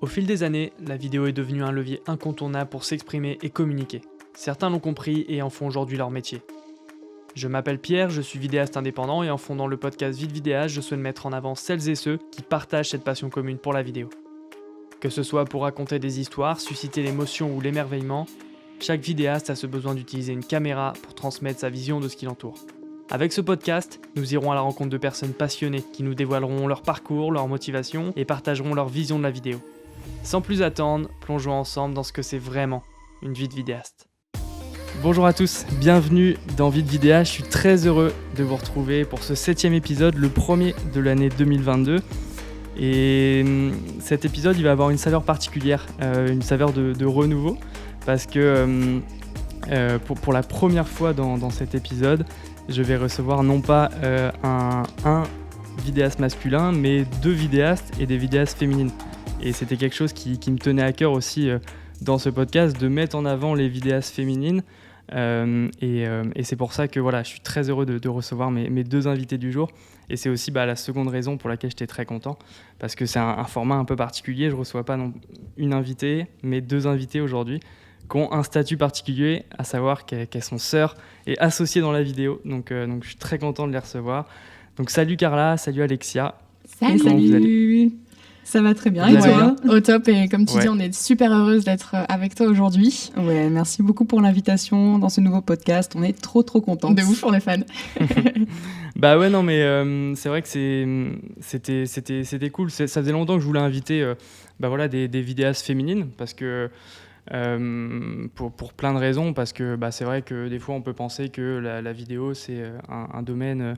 Au fil des années, la vidéo est devenue un levier incontournable pour s'exprimer et communiquer. Certains l'ont compris et en font aujourd'hui leur métier. Je m'appelle Pierre, je suis vidéaste indépendant et en fondant le podcast Vite Vidéaste, je souhaite mettre en avant celles et ceux qui partagent cette passion commune pour la vidéo. Que ce soit pour raconter des histoires, susciter l'émotion ou l'émerveillement, chaque vidéaste a ce besoin d'utiliser une caméra pour transmettre sa vision de ce qui l'entoure. Avec ce podcast, nous irons à la rencontre de personnes passionnées qui nous dévoileront leur parcours, leur motivation et partageront leur vision de la vidéo. Sans plus attendre, plongeons ensemble dans ce que c'est vraiment une vie de vidéaste. Bonjour à tous, bienvenue dans Vite Vidéaste, je suis très heureux de vous retrouver pour ce 7e épisode, le premier de l'année 2022. Et cet épisode il va avoir une saveur particulière, une saveur de renouveau, parce que pour la première fois dans cet épisode, je vais recevoir non pas un vidéaste masculin, mais 2 vidéastes et des vidéastes féminines. Et c'était quelque chose qui me tenait à cœur aussi dans ce podcast, de mettre en avant les vidéastes féminines. Et c'est pour ça que voilà, je suis très heureux de recevoir mes 2 invités du jour. Et c'est aussi la seconde raison pour laquelle j'étais très content, parce que c'est un format un peu particulier. Je ne reçois pas une invitée, mais 2 invités aujourd'hui qui ont un statut particulier, à savoir qu'elles sont sœurs et associées dans la vidéo. Donc je suis très content de les recevoir. Donc salut Carla, salut Alexia. Salut, comment vous allez ? Ça va très bien, Vous et allez toi ? Au top, et comme tu dis, on est super heureuse d'être avec toi aujourd'hui. Ouais, merci beaucoup pour l'invitation dans ce nouveau podcast, on est trop contents. De ouf, on est fans. Bah ouais, non, mais c'est vrai que c'était cool. Ça faisait longtemps que je voulais inviter des vidéastes féminines, parce que pour plein de raisons, parce que c'est vrai que des fois on peut penser que la vidéo c'est un domaine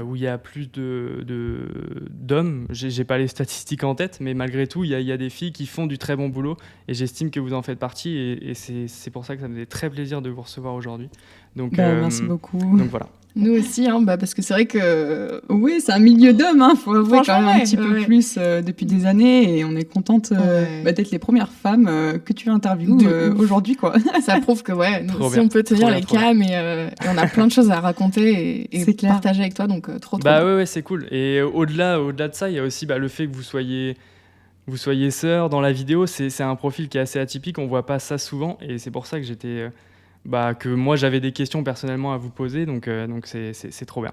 où il y a plus d'hommes. J'ai pas les statistiques en tête, mais malgré tout il y a des filles qui font du très bon boulot, et j'estime que vous en faites partie, et c'est pour ça que ça me fait très plaisir de vous recevoir aujourd'hui. Donc merci beaucoup. Donc voilà. Nous aussi, parce que c'est vrai que... Oui, c'est un milieu d'hommes, faut avouer quand même un petit peu ouais. plus depuis des années, et on est contente d'être les premières femmes que tu interviewes aujourd'hui, quoi. Ça prouve que nous trop aussi bien, on peut tenir les cams, et on a plein de choses à raconter et partager avec toi, donc trop bien. Ouais, c'est cool. Et au-delà de ça, il y a aussi le fait que vous soyez sœurs dans la vidéo. C'est un profil qui est assez atypique, on voit pas ça souvent, et c'est pour ça que que moi j'avais des questions personnellement à vous poser, donc c'est trop bien.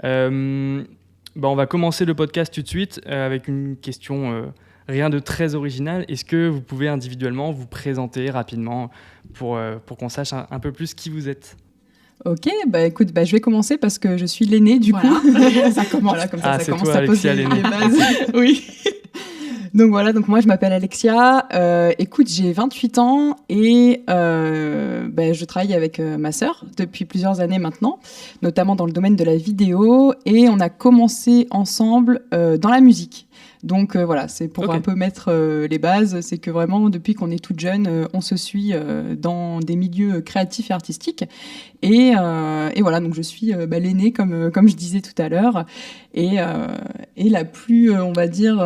On va commencer le podcast tout de suite avec une question, rien de très original. Est-ce que vous pouvez individuellement vous présenter rapidement pour qu'on sache un peu plus qui vous êtes ? Ok, écoute, je vais commencer parce que je suis l'aînée du coup. Ça commence. Voilà, comme ça c'est commence toi, à poser Alexia, les bases. Oui. Donc moi je m'appelle Alexia, écoute, j'ai 28 ans et je travaille avec ma sœur depuis plusieurs années maintenant, notamment dans le domaine de la vidéo, et on a commencé ensemble dans la musique. Donc c'est pour un peu mettre les bases, c'est que vraiment depuis qu'on est toute jeune, on se suit dans des milieux créatifs et artistiques, et voilà, donc je suis l'aînée comme je disais tout à l'heure, et la plus, on va dire,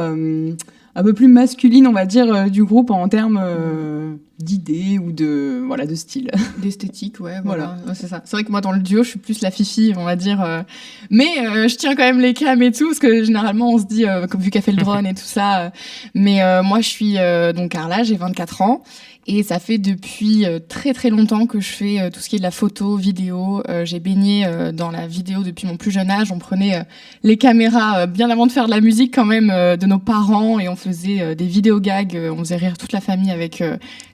un peu plus masculine, on va dire, du groupe en termes d'idées ou de style. D'esthétique, voilà. Ouais, c'est ça. C'est vrai que moi, dans le duo, je suis plus la fifi, on va dire. Mais je tiens quand même les cams et tout, parce que généralement, on se dit, comme vu qu'elle fait le drone et tout ça. Mais moi, je suis donc Carla, j'ai 24 ans. Et ça fait depuis très longtemps que je fais tout ce qui est de la photo, vidéo. J'ai baigné dans la vidéo depuis mon plus jeune âge. On prenait les caméras bien avant de faire de la musique quand même de nos parents, et on faisait des vidéos gags. On faisait rire toute la famille avec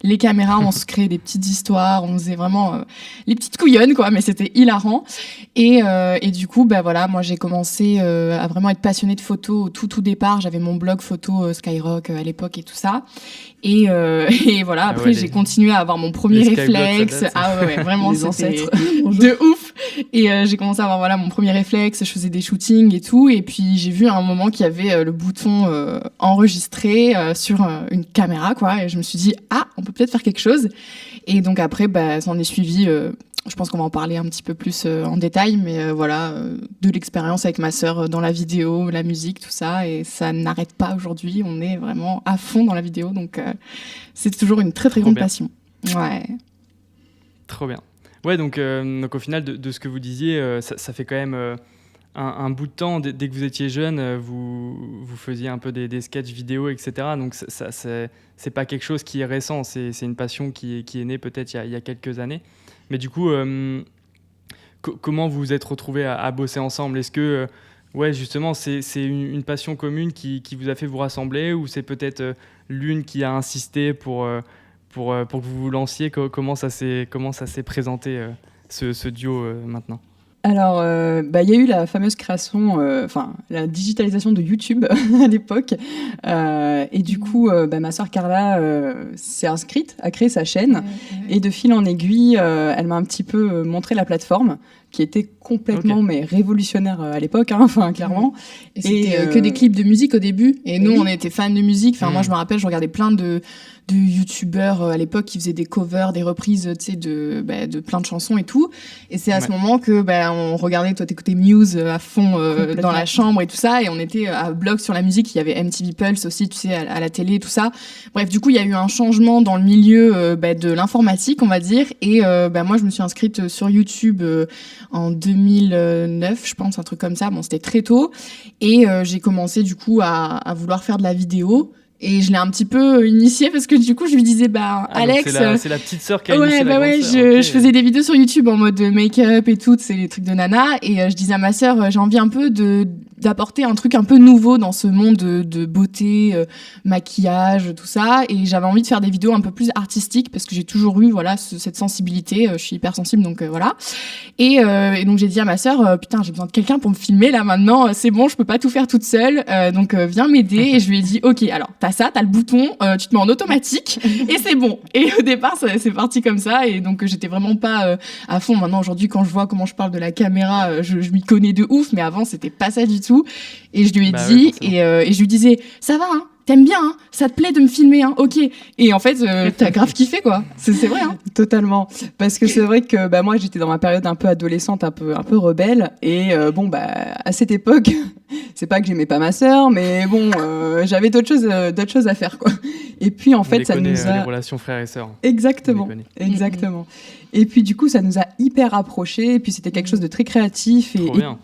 les caméras. On se créait des petites histoires. On faisait vraiment les petites couillonnes, quoi. Mais c'était hilarant. Et du coup, moi j'ai commencé à vraiment être passionnée de photos au tout départ. J'avais mon blog photo Skyrock à l'époque et tout ça. Et voilà, après j'ai continué à avoir mon premier réflexe. Vraiment, les ancêtres. De ouf. Et j'ai commencé à avoir mon premier réflexe, je faisais des shootings et tout, et puis j'ai vu à un moment qu'il y avait le bouton enregistrer sur une caméra, quoi, et je me suis dit on peut peut-être faire quelque chose. Et donc après ça en est suivi, je pense qu'on va en parler un petit peu plus en détail, mais de l'expérience avec ma sœur dans la vidéo, la musique, tout ça, et ça n'arrête pas aujourd'hui. On est vraiment à fond dans la vidéo, donc c'est toujours une très grande passion. Ouais. Trop bien. Ouais, donc au final, de ce que vous disiez, ça fait quand même un bout de temps, dès que vous étiez jeune, vous faisiez un peu des sketchs vidéo, etc. Donc c'est pas quelque chose qui est récent, c'est une passion qui est née peut-être il y a quelques années. Mais du coup, comment vous vous êtes retrouvés à bosser ensemble ? Est-ce que justement c'est une passion commune qui vous a fait vous rassembler, ou c'est peut-être l'une qui a insisté pour que vous vous lanciez ? Comment ça s'est présenté ce duo maintenant ? Alors, il y a eu la fameuse création, la digitalisation de YouTube à l'époque. Et du coup, ma sœur Carla s'est inscrite, a créé sa chaîne. Et de fil en aiguille, elle m'a un petit peu montré la plateforme, qui était complètement mais révolutionnaire à l'époque, clairement. Et c'était que des clips de musique au début. Et nous, on était fans de musique. Enfin, moi, je me rappelle, je regardais plein de youtubeurs à l'époque qui faisaient des covers, des reprises, tu sais, de plein de chansons et tout. Et c'est à ce moment que on regardait, toi t'écoutais Muse à fond dans la chambre et tout ça, et on était à bloc sur la musique. Il y avait MTV Pulse aussi, tu sais, à la télé et tout ça. Bref, du coup, il y a eu un changement dans le milieu de l'informatique, on va dire. Et moi, je me suis inscrite sur YouTube en 2009, je pense, un truc comme ça. Bon, c'était très tôt. Et j'ai commencé du coup à vouloir faire de la vidéo. Et je l'ai un petit peu initiée parce que du coup, je lui disais, Alex. C'est la petite sœur qui a initié la grande sœur. Je faisais des vidéos sur YouTube en mode make-up et tout, c'est les trucs de nana. Et je disais à ma sœur, j'ai envie un peu d'apporter un truc un peu nouveau dans ce monde de beauté, maquillage, tout ça. Et j'avais envie de faire des vidéos un peu plus artistiques parce que j'ai toujours eu, cette sensibilité. Je suis hyper sensible, donc voilà. Et donc, j'ai dit à ma sœur, putain, j'ai besoin de quelqu'un pour me filmer là maintenant. C'est bon, je peux pas tout faire toute seule. Donc, viens m'aider. Et je lui ai dit, ok, alors, t'as le bouton, tu te mets en automatique et c'est bon. Et au départ, c'est parti comme ça. Et donc, j'étais vraiment pas à fond. Maintenant, aujourd'hui, quand je vois comment je parle de la caméra, je m'y connais de ouf. Mais avant, c'était pas ça du tout. Et je lui ai dit, et je lui disais, ça va, hein, t'aimes bien, hein, ça te plaît de me filmer, hein, ok. Et en fait, t'as grave kiffé, quoi. C'est vrai, hein. Totalement. Parce que c'est vrai que moi, j'étais dans ma période un peu adolescente, un peu rebelle. Et à cette époque, c'est pas que j'aimais pas ma sœur, mais bon, j'avais d'autres choses à faire, quoi. Et puis en fait, ça nous a les relations frères et sœurs. Exactement. Et puis du coup, ça nous a hyper rapprochés. Et puis c'était quelque chose de très créatif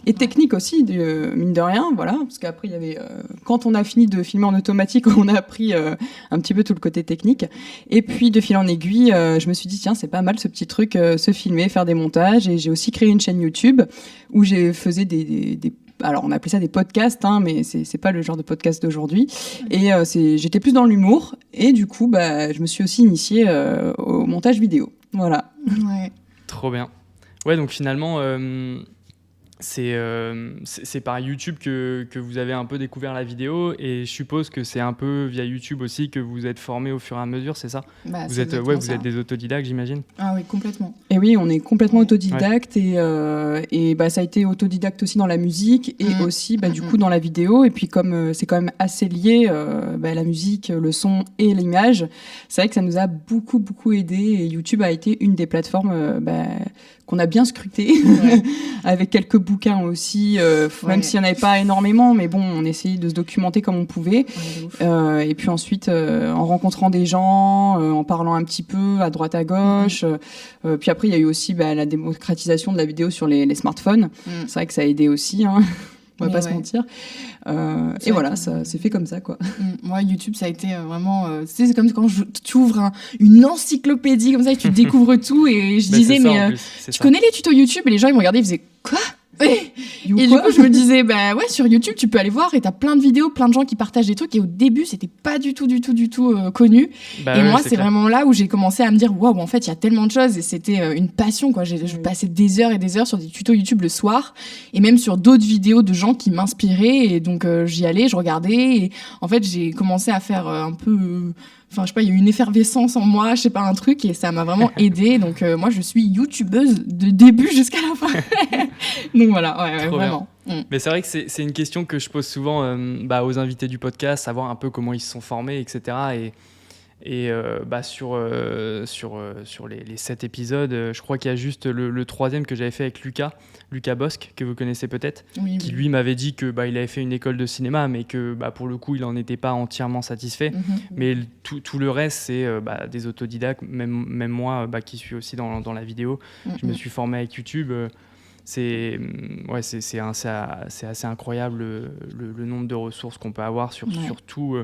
et technique aussi, mine de rien, voilà. Parce qu'après, il y avait quand on a fini de filmer en automatique, on a appris un petit peu tout le côté technique. Et puis de fil en aiguille, je me suis dit tiens, c'est pas mal ce petit truc, se filmer, faire des montages. Et j'ai aussi créé une chaîne YouTube où j'ai faisais des alors on appelait ça des podcasts, mais c'est pas le genre de podcast d'aujourd'hui. Et j'étais plus dans l'humour. Et du coup, je me suis aussi initiée au montage vidéo. Voilà. Ouais. Trop bien. Ouais, donc finalement, c'est par YouTube que vous avez un peu découvert la vidéo, et je suppose que c'est un peu via YouTube aussi que vous êtes formé au fur et à mesure, c'est ça ? Vous êtes des autodidactes, j'imagine ? Ah oui, complètement. Et oui, on est complètement autodidacte, et ça a été autodidacte aussi dans la musique et aussi du coup dans la vidéo. Et puis comme c'est quand même assez lié, la musique, le son et l'image, c'est vrai que ça nous a beaucoup aidé, et YouTube a été une des plateformes qu'on a bien scruté avec quelques bouquins aussi, même s'il n'y en avait pas énormément, mais bon, on essayait de se documenter comme on pouvait. Et puis ensuite, en rencontrant des gens, en parlant un petit peu à droite à gauche. Puis après, il y a eu aussi la démocratisation de la vidéo sur les smartphones. C'est vrai que ça a aidé aussi, hein. On va pas se mentir. Et voilà, ça s'est fait comme ça, quoi. Moi, YouTube, ça a été vraiment... c'est comme quand tu ouvres une encyclopédie comme ça et tu découvres tout. Et je disais, tu connais les tutos YouTube? Et les gens, ils me regardaient, ils faisaient quoi? Et du coup, je me disais, sur YouTube, tu peux aller voir et t'as plein de vidéos, plein de gens qui partagent des trucs. Et au début, c'était pas du tout connu. Et moi, c'est vraiment là où j'ai commencé à me dire, waouh, en fait, il y a tellement de choses. Et c'était une passion, quoi. Je passais des heures et des heures sur des tutos YouTube le soir, et même sur d'autres vidéos de gens qui m'inspiraient. Et donc, j'y allais, je regardais. Et en fait, j'ai commencé à faire un peu... Enfin, je sais pas, il y a eu une effervescence en moi, je sais pas, un truc, et ça m'a vraiment aidée. Donc, moi, je suis youtubeuse de début jusqu'à la fin. Donc, voilà, vraiment. Mais c'est vrai que c'est une question que je pose souvent aux invités du podcast, savoir un peu comment ils se sont formés, etc. Et sur les 7 épisodes, je crois qu'il y a juste le 3e que j'avais fait avec Lucas Bosque, que vous connaissez peut-être, qui lui m'avait dit que il avait fait une école de cinéma, mais que pour le coup il n'en était pas entièrement satisfait. Mais tout le reste, c'est des autodidactes, même moi qui suis aussi dans la vidéo. Je me suis formé avec YouTube. c'est assez incroyable le nombre de ressources qu'on peut avoir surtout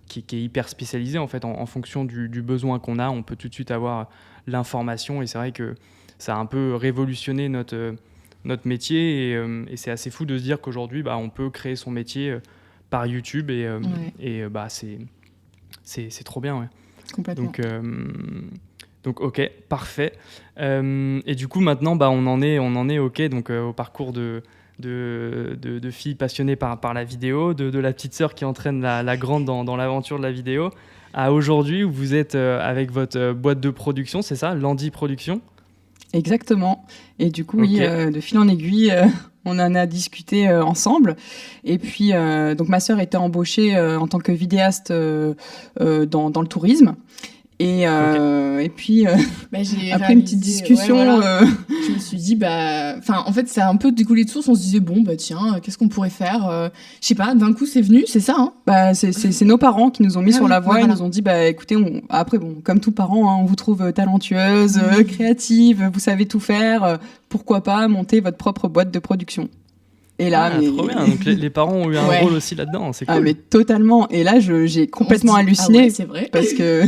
qui est hyper spécialisé en fait en fonction du besoin qu'on a. On peut tout de suite avoir l'information et c'est vrai que ça a un peu révolutionné notre métier et c'est assez fou de se dire qu'aujourd'hui on peut créer son métier par YouTube et c'est trop bien. Ouais. Complètement. Donc ok, parfait. Et du coup maintenant on en est ok donc au parcours de filles passionnées par la vidéo, de la petite sœur qui entraîne la grande dans l'aventure de la vidéo, à aujourd'hui où vous êtes avec votre boîte de production, c'est ça, Landy Production ? Exactement. Et du coup, oui, de fil en aiguille, on en a discuté ensemble. Et puis, donc ma sœur était embauchée en tant que vidéaste dans le tourisme. Et puis, après une petite discussion, je me suis dit, en fait, ça a un peu découlé de source. On se disait, tiens, qu'est-ce qu'on pourrait faire je sais pas, d'un coup, c'est venu, c'est ça, hein. C'est nos parents qui nous ont mis sur la voie. Ils nous ont dit, écoutez, après, comme tous parents, hein, on vous trouve talentueuse, créative, vous savez tout faire. Pourquoi pas monter votre propre boîte de production? Et là, trop bien. Donc les parents ont eu un rôle aussi là-dedans, c'est cool. Ah mais totalement. Et là, j'ai complètement halluciné c'est vrai. parce que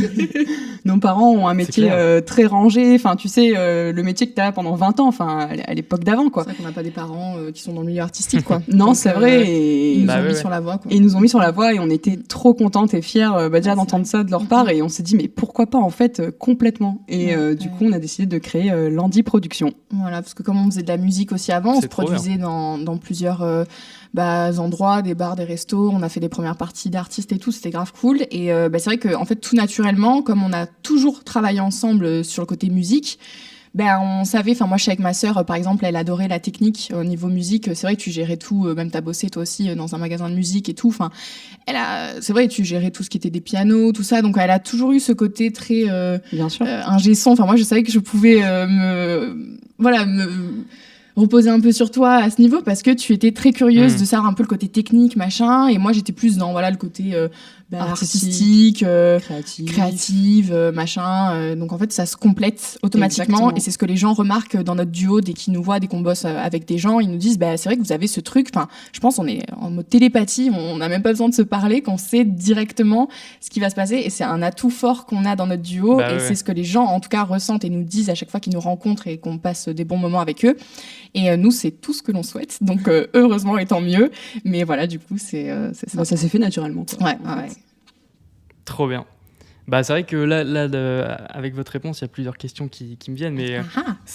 nos parents ont un métier très rangé. Enfin, tu sais, le métier que tu as pendant 20 ans, enfin, à l'époque d'avant, quoi. C'est vrai qu'on n'a pas des parents qui sont dans le milieu artistique, quoi. Non, donc, c'est vrai. Et ils nous ont mis sur la voie, quoi. Et ils nous ont mis sur la voie et on était trop contentes et fiers déjà d'entendre ça de leur part. Et on s'est dit, mais pourquoi pas en fait complètement. Et du coup, on a décidé de créer Landy Production. Voilà, parce que comme on faisait de la musique aussi avant, on se produisait dans plusieurs endroits, des bars, des restos. On a fait des premières parties d'artistes et tout, c'était grave cool. Et c'est vrai que en fait, tout naturellement, comme on a toujours travaillé ensemble sur le côté musique, on savait, moi je suis avec ma sœur par exemple, elle adorait la technique au niveau musique. C'est vrai que tu gérais tout, même t'as bossé toi aussi dans un magasin de musique et tout. C'est vrai, tu gérais tout ce qui était des pianos, tout ça. Donc elle a toujours eu ce côté très bien sûr ingé son. Moi je savais que je pouvais reposer un peu sur toi à ce niveau parce que tu étais très curieuse de savoir un peu le côté technique, machin, et moi j'étais plus dans le côté artistique, créative, machin. Donc en fait ça se complète automatiquement. Exactement. Et c'est ce que les gens remarquent dans notre duo dès qu'ils nous voient, dès qu'on bosse avec des gens, ils nous disent c'est vrai que vous avez ce truc. Je pense on est en mode télépathie, on n'a même pas besoin de se parler, qu'on sait directement ce qui va se passer, et c'est un atout fort qu'on a dans notre duo. C'est ce que les gens en tout cas ressentent et nous disent à chaque fois qu'ils nous rencontrent et qu'on passe des bons moments avec eux. Et nous, c'est tout ce que l'on souhaite. Donc, heureusement, et tant mieux. Mais voilà, du coup, c'est ça. Ça s'est fait naturellement, quoi. Ouais. Trop bien. C'est vrai que là avec votre réponse, il y a plusieurs questions qui me viennent. Mais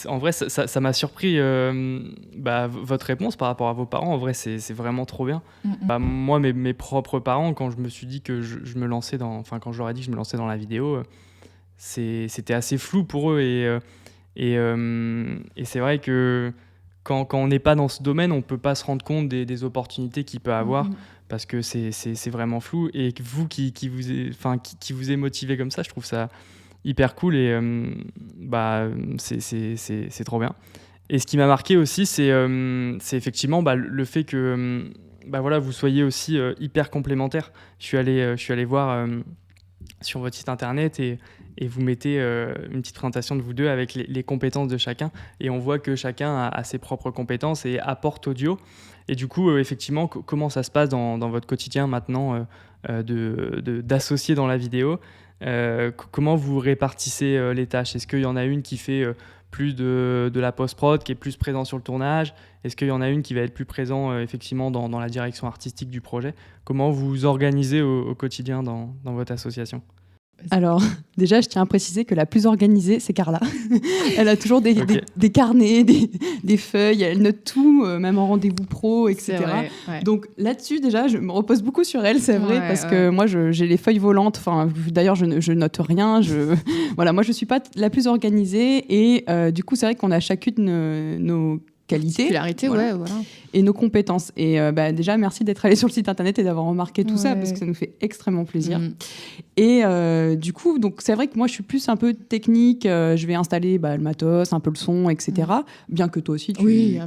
en vrai, ça m'a surpris, votre réponse par rapport à vos parents. En vrai, c'est vraiment trop bien. Moi, mes propres parents, quand je me suis dit que je me lançais quand je leur ai dit que je me lançais dans la vidéo, c'était assez flou pour eux. Et c'est vrai que quand on n'est pas dans ce domaine, on ne peut pas se rendre compte des opportunités qu'il peut avoir parce que c'est vraiment flou. Et vous qui vous est motivé comme ça, je trouve ça hyper cool et c'est trop bien. Et ce qui m'a marqué aussi, c'est effectivement le fait que vous soyez aussi hyper complémentaires. Je suis allé voir sur votre site internet et vous mettez une petite présentation de vous deux avec les compétences de chacun. Et on voit que chacun a ses propres compétences et apporte audio. Et du coup, effectivement, comment ça se passe dans votre quotidien maintenant d'associer dans la vidéo comment vous répartissez les tâches? Est-ce qu'il y en a une qui fait plus de la post-prod, qui est plus présent sur le tournage? Est-ce qu'il y en a une qui va être plus présent effectivement dans la direction artistique du projet? Comment vous vous organisez au quotidien dans votre association? Alors, déjà, je tiens à préciser que la plus organisée, c'est Carla. Elle a toujours des carnets, des feuilles, elle note tout, même en rendez-vous pro, etc. Vrai, ouais. Donc là-dessus, déjà, je me repose beaucoup sur elle, c'est vrai, parce que moi, j'ai les feuilles volantes. D'ailleurs, je note rien. Moi, je suis pas la plus organisée. Et du coup, c'est vrai qu'on a chacune nos qualités, voilà. Et nos compétences. Et déjà, merci d'être allé sur le site internet et d'avoir remarqué tout ça, parce que ça nous fait extrêmement plaisir. Et du coup, donc, c'est vrai que moi, je suis plus un peu technique. Je vais installer le matos, un peu le son, etc. Bien que toi aussi,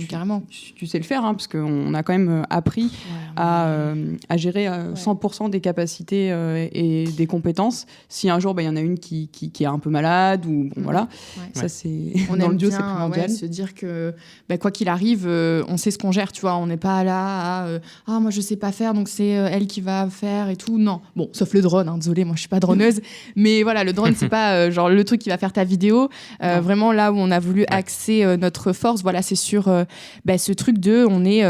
carrément. Tu sais le faire, parce qu'on a quand même appris à gérer 100% des capacités et des compétences. Si un jour, il y en a une qui est un peu malade, ou voilà, ça c'est... Dans le duo, c'est primordial. Se dire que quoi qu'il arrive, on sait ce qu'on gère, tu vois. On n'est pas là à moi je sais pas faire, donc c'est elle qui va faire et tout. Non, bon, sauf le drone, désolée, moi je suis pas droneuse, mais voilà, le drone c'est pas genre le truc qui va faire ta vidéo. Vraiment là où on a voulu axer notre force, voilà, c'est sur ce truc de, on est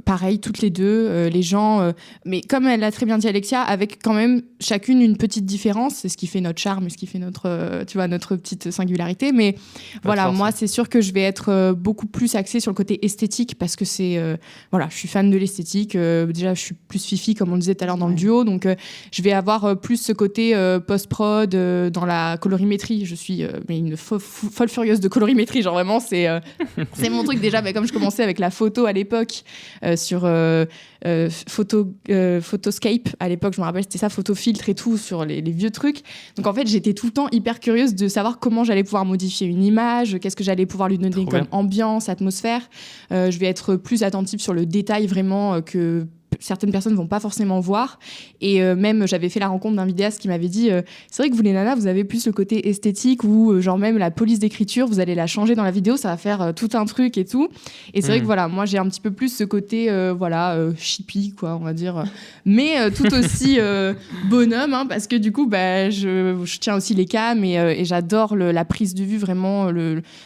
pareil toutes les deux, les gens, mais comme elle l'a très bien dit Alexia, avec quand même chacune une petite différence, c'est ce qui fait notre charme, ce qui fait notre, tu vois, notre petite singularité. Mais voilà, moi c'est sûr que je vais être beaucoup plus axée sur le côté esthétique, parce que c'est voilà, je suis fan de l'esthétique. Déjà, je suis plus fifi, comme on le disait tout à l'heure dans le duo, donc je vais avoir plus ce côté post-prod dans la colorimétrie. Je suis mais une folle furieuse de colorimétrie, genre vraiment, c'est mon truc. Déjà, comme je commençais avec la photo à l'époque sur Photoscape, à l'époque, je me rappelle, c'était ça, photofiltre et tout, sur les vieux trucs. Donc en fait, j'étais tout le temps hyper curieuse de savoir comment j'allais pouvoir modifier une image, qu'est-ce que j'allais pouvoir lui donner comme ambiance, atmosphère. Je vais être plus attentive sur le détail vraiment que certaines personnes vont pas forcément voir. Et même, j'avais fait la rencontre d'un vidéaste qui m'avait dit c'est vrai que vous les nanas, vous avez plus le côté esthétique, ou genre même la police d'écriture, vous allez la changer dans la vidéo, ça va faire tout un truc et tout. Et c'est vrai que voilà, moi j'ai un petit peu plus ce côté chippie, quoi, on va dire, mais tout aussi bonhomme, parce que du coup je tiens aussi les cams et j'adore la prise de vue, vraiment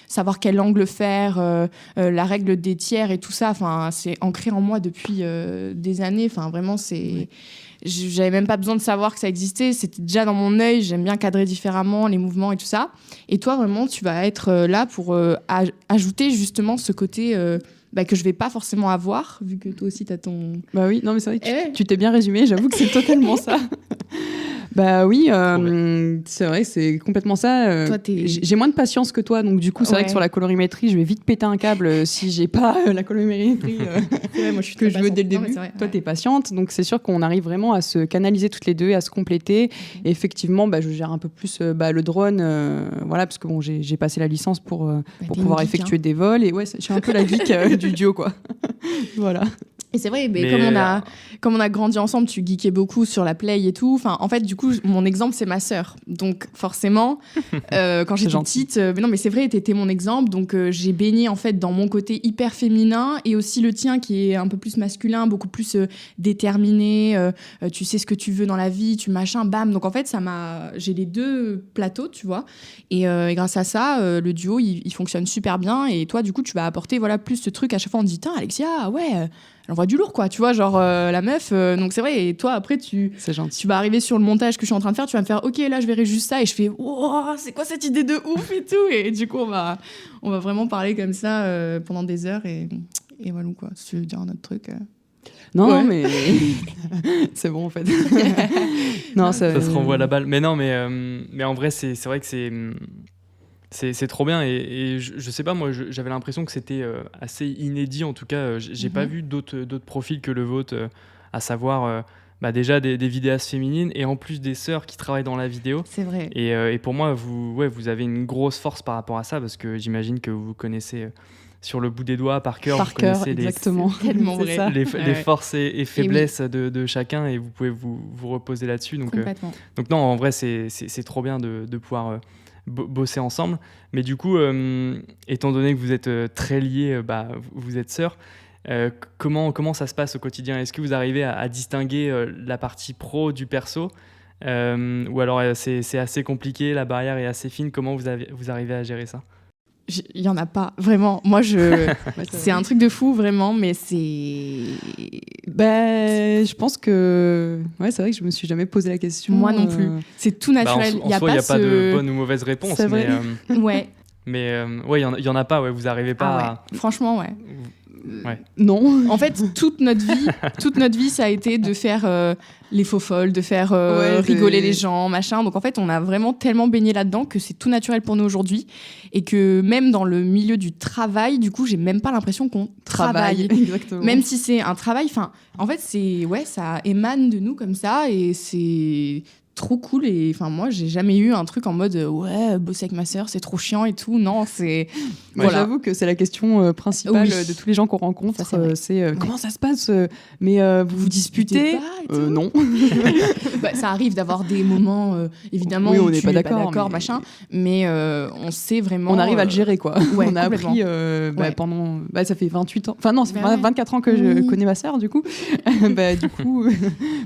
savoir quel angle faire, la règle des tiers et tout ça. Enfin, c'est ancré en moi depuis des années. Enfin, vraiment, j'avais même pas besoin de savoir que ça existait, c'était déjà dans mon œil. J'aime bien cadrer différemment les mouvements et tout ça. Et toi, vraiment, tu vas être là pour ajouter justement ce côté que je vais pas forcément avoir, vu que toi aussi t'as ton... Bah oui, non mais c'est vrai que tu t'es bien résumé, j'avoue que c'est totalement ça. Bah oui, c'est vrai, c'est complètement ça. Toi, j'ai moins de patience que toi, donc du coup, c'est vrai que sur la colorimétrie, je vais vite péter un câble si j'ai pas la colorimétrie moi, je suis que je veux dès le début. Non, vrai, toi, t'es patiente, donc c'est sûr qu'on arrive vraiment à se canaliser toutes les deux et à se compléter. Et effectivement, je gère un peu plus le drone, voilà, parce que bon, j'ai passé la licence pour pouvoir effectuer des vols. Et ouais, je suis un peu la geek du duo, quoi. Voilà. Et c'est vrai, mais comme on a grandi ensemble, tu geekais beaucoup sur la play et tout. Enfin, en fait, du coup, mon exemple, c'est ma sœur. Donc, forcément, quand j'étais petite, mais c'est vrai, t'étais mon exemple. Donc, j'ai baigné en fait dans mon côté hyper féminin et aussi le tien qui est un peu plus masculin, beaucoup plus déterminé. Tu sais ce que tu veux dans la vie, tu machin, bam. Donc, en fait, j'ai les deux plateaux, tu vois. Et grâce à ça, le duo, il fonctionne super bien. Et toi, du coup, tu vas apporter plus ce truc. À chaque fois, on dit, tiens, Alexia, ouais. Elle envoie du lourd, quoi, tu vois, genre la meuf. Donc c'est vrai, et toi après tu vas arriver sur le montage que je suis en train de faire, tu vas me faire ok, là je verrai juste ça, et je fais oh, c'est quoi cette idée de ouf et tout, et du coup on va vraiment parler comme ça pendant des heures, et voilà quoi. Si tu veux dire un autre truc. Non, mais c'est bon en fait. Non, ça se renvoie la balle. Mais non, mais en vrai c'est vrai que c'est trop bien, et je sais pas, moi j'avais l'impression que c'était assez inédit, en tout cas j'ai pas vu d'autres profils que le vôtre, à savoir déjà des vidéastes féminines et en plus des sœurs qui travaillent dans la vidéo. C'est vrai. Et pour moi vous avez une grosse force par rapport à ça, parce que j'imagine que vous connaissez sur le bout des doigts par cœur, vous connaissez exactement. les forces et faiblesses de chacun, et vous pouvez vous reposer là-dessus. Donc non, en vrai c'est trop bien de pouvoir bosser ensemble. Mais du coup, étant donné que vous êtes très liés, vous êtes sœurs, comment ça se passe au quotidien ? Est-ce que vous arrivez à distinguer la partie pro du perso, ou alors c'est assez compliqué, la barrière est assez fine? Comment vous arrivez à gérer ça ? Il y en a pas vraiment. Moi c'est un truc de fou vraiment, mais c'est je pense que c'est vrai que je me suis jamais posé la question. Moi non plus. C'est tout naturel. En soi, il y a pas de bonne ou mauvaise réponse, c'est vrai. Ouais. Mais il y en a pas, vous arrivez pas à... Franchement, ouais. Non. En fait, toute notre vie, ça a été de faire les faux folles, de faire rigoler les gens, machin. Donc en fait, on a vraiment tellement baigné là-dedans que c'est tout naturel pour nous aujourd'hui, et que même dans le milieu du travail, du coup, j'ai même pas l'impression qu'on travaille. Exactement. Même si c'est un travail, en fait, ça émane de nous comme ça, et c'est trop cool. Et enfin, moi, j'ai jamais eu un truc en mode ouais, bosser avec ma sœur, c'est trop chiant et tout. Non, c'est. Moi, j'avoue que c'est la question principale de tous les gens qu'on rencontre. C'est comment ça se passe mais vous vous disputez Non. Ça arrive d'avoir des moments, évidemment, oui, où on n'est tu pas n'es d'accord, pas d'accord, machin. Mais on sait vraiment. On arrive à le gérer, quoi. Ouais, on a appris pendant. Ça fait 28 ans. Enfin, non, ça fait 24 ans que je connais ma sœur, du coup. Du coup,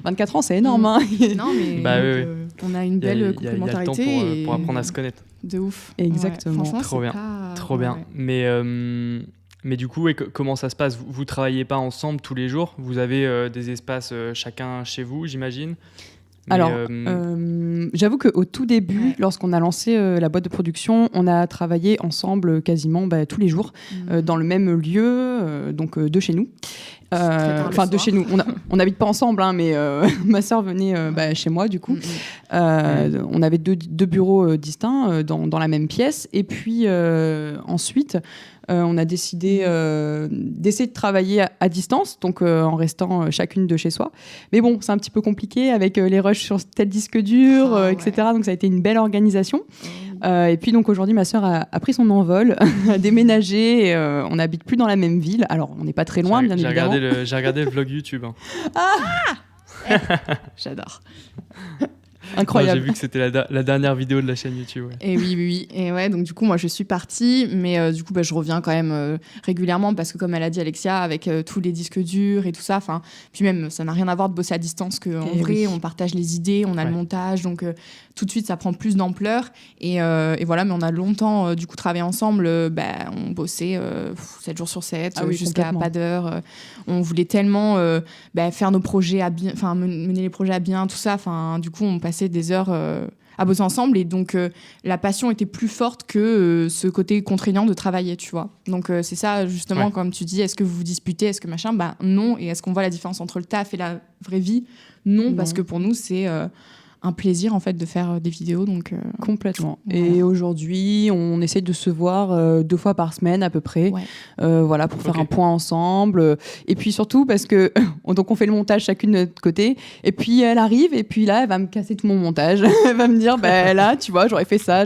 24 ans, c'est énorme. Hein. Non, mais on a une belle complémentarité. Il y a le temps pour apprendre à se connaître. De ouf. Exactement. Ouais, trop bien. Trop bien. Mais du coup, comment ça se passe ? Vous travaillez pas ensemble tous les jours ? Vous avez des espaces chacun chez vous, j'imagine ? Alors, j'avoue qu'au tout début, lorsqu'on a lancé la boîte de production, on a travaillé ensemble quasiment tous les jours dans le même lieu, donc de chez nous. Enfin, de chez nous. On n'habite pas ensemble, hein, mais ma sœur venait chez moi, du coup. On avait deux bureaux distincts dans la même pièce. Et puis, ensuite, on a décidé d'essayer de travailler à distance, donc en restant chacune de chez soi. Mais bon, c'est un petit peu compliqué avec les rushs sur tel disque dur, etc. Donc ça a été une belle organisation. Et puis donc aujourd'hui, ma sœur a pris son envol, a déménagé. On n'habite plus dans la même ville. Alors on n'est pas très loin, bien évidemment. J'ai regardé le vlog YouTube. Hein. J'adore. Incroyable. J'ai vu que c'était la dernière vidéo de la chaîne YouTube. Ouais. Et oui. Et ouais, donc du coup, moi, je suis partie, mais du coup, je reviens quand même régulièrement parce que, comme elle a dit, Alexia, avec tous les disques durs et tout ça, puis même, ça n'a rien à voir de bosser à distance qu'en vrai, on partage les idées, on a le montage, donc tout de suite, ça prend plus d'ampleur. Et voilà, mais on a longtemps, du coup, travaillé ensemble. On bossait 7 jours sur 7, jusqu'à pas d'heure. On voulait tellement faire nos projets à bien, mener les projets à bien, tout ça. Du coup, on passait des heures à bosser ensemble et donc la passion était plus forte que ce côté contraignant de travailler, tu vois. Donc c'est ça justement, comme tu dis, est-ce que vous vous disputez, est-ce que machin, non. Et est-ce qu'on voit la différence entre le taf et la vraie vie ? Non, parce que pour nous c'est un plaisir en fait de faire des vidéos, donc complètement. Et aujourd'hui, on essaie de se voir 2 fois par semaine à peu près, pour faire un point ensemble. Et puis surtout parce que donc on fait le montage chacune de notre côté. Et puis elle arrive et puis là, elle va me casser tout mon montage. Elle va me dire, là, tu vois, j'aurais fait ça.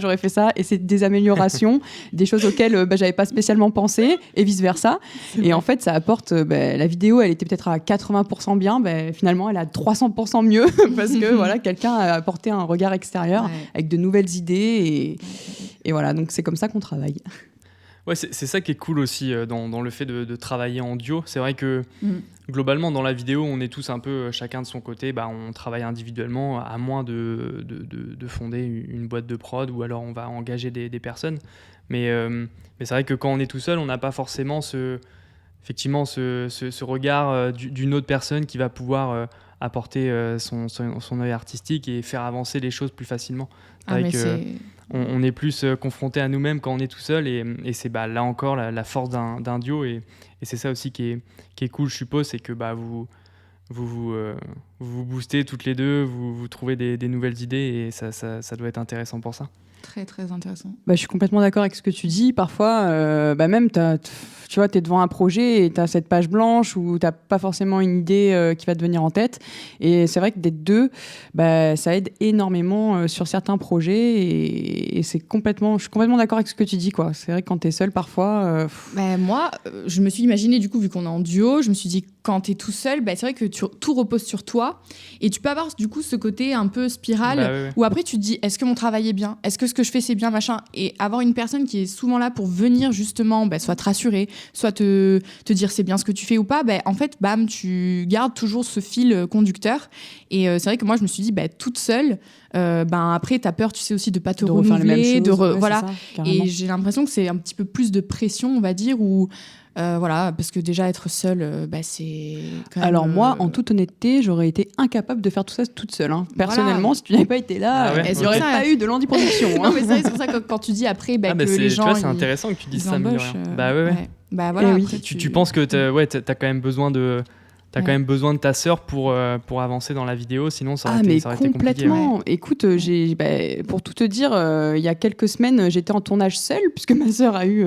Et c'est des améliorations, des choses auxquelles j'avais pas spécialement pensé et vice versa. Et en fait, ça apporte. La vidéo, elle était peut-être à 80% bien. Finalement, elle est à 300% mieux parce que voilà, quelqu'un a apporté un regard extérieur avec de nouvelles idées et voilà, donc c'est comme ça qu'on travaille. Ouais, c'est ça qui est cool aussi dans le fait de travailler en duo. C'est vrai que globalement dans la vidéo on est tous un peu chacun de son côté, on travaille individuellement à moins de fonder une boîte de prod ou alors on va engager des personnes. Mais c'est vrai que quand on est tout seul, on n'a pas forcément ce regard d'une autre personne qui va pouvoir apporter son œil artistique et faire avancer les choses plus facilement. On est plus confronté à nous-mêmes quand on est tout seul et c'est là encore la force d'un duo et c'est ça aussi qui est cool, je suppose, c'est que vous boostez toutes les deux, vous trouvez des nouvelles idées et ça doit être intéressant pour ça. Très, très intéressant. Je suis complètement d'accord avec ce que tu dis. Parfois, même, tu vois, tu es devant un projet et tu as cette page blanche où tu n'as pas forcément une idée qui va te venir en tête. Et c'est vrai que d'être deux, ça aide énormément sur certains projets. Et je suis complètement d'accord avec ce que tu dis, quoi. C'est vrai que quand tu es seul, parfois... Moi, je me suis imaginé, du coup, vu qu'on est en duo, je me suis dit, quand tu es tout seul, c'est vrai que tout repose sur toi. Et tu peux avoir, du coup, ce côté un peu spirale où après, tu te dis, est-ce que mon travail est bien ? Est-ce que ce que je fais, c'est bien, machin ? Et avoir une personne qui est souvent là pour venir, justement, soit te rassurer, soit te dire c'est bien ce que tu fais ou pas, en fait, tu gardes toujours ce fil conducteur. Et c'est vrai que moi, je me suis dit, toute seule, après, t'as peur, tu sais aussi, de pas te renouveler, voilà. Ça, et j'ai l'impression que c'est un petit peu plus de pression, on va dire, ou... parce que déjà être seule, c'est quand même... Alors moi, en toute honnêteté, j'aurais été incapable de faire tout ça toute seule. Hein. Personnellement, si tu n'avais pas été là, il n'y aurait pas eu de Landy Production. Non, mais c'est pour ça que quand tu dis après que les gens... Tu vois, c'est intéressant que tu dises ça, mine de rien. Voilà, tu penses que t'as quand même besoin de quand même besoin de ta sœur pour avancer dans la vidéo, sinon ça aurait été compliqué. Complètement. Écoute, pour tout te dire, il y a quelques semaines, j'étais en tournage seule, puisque ma sœur a eu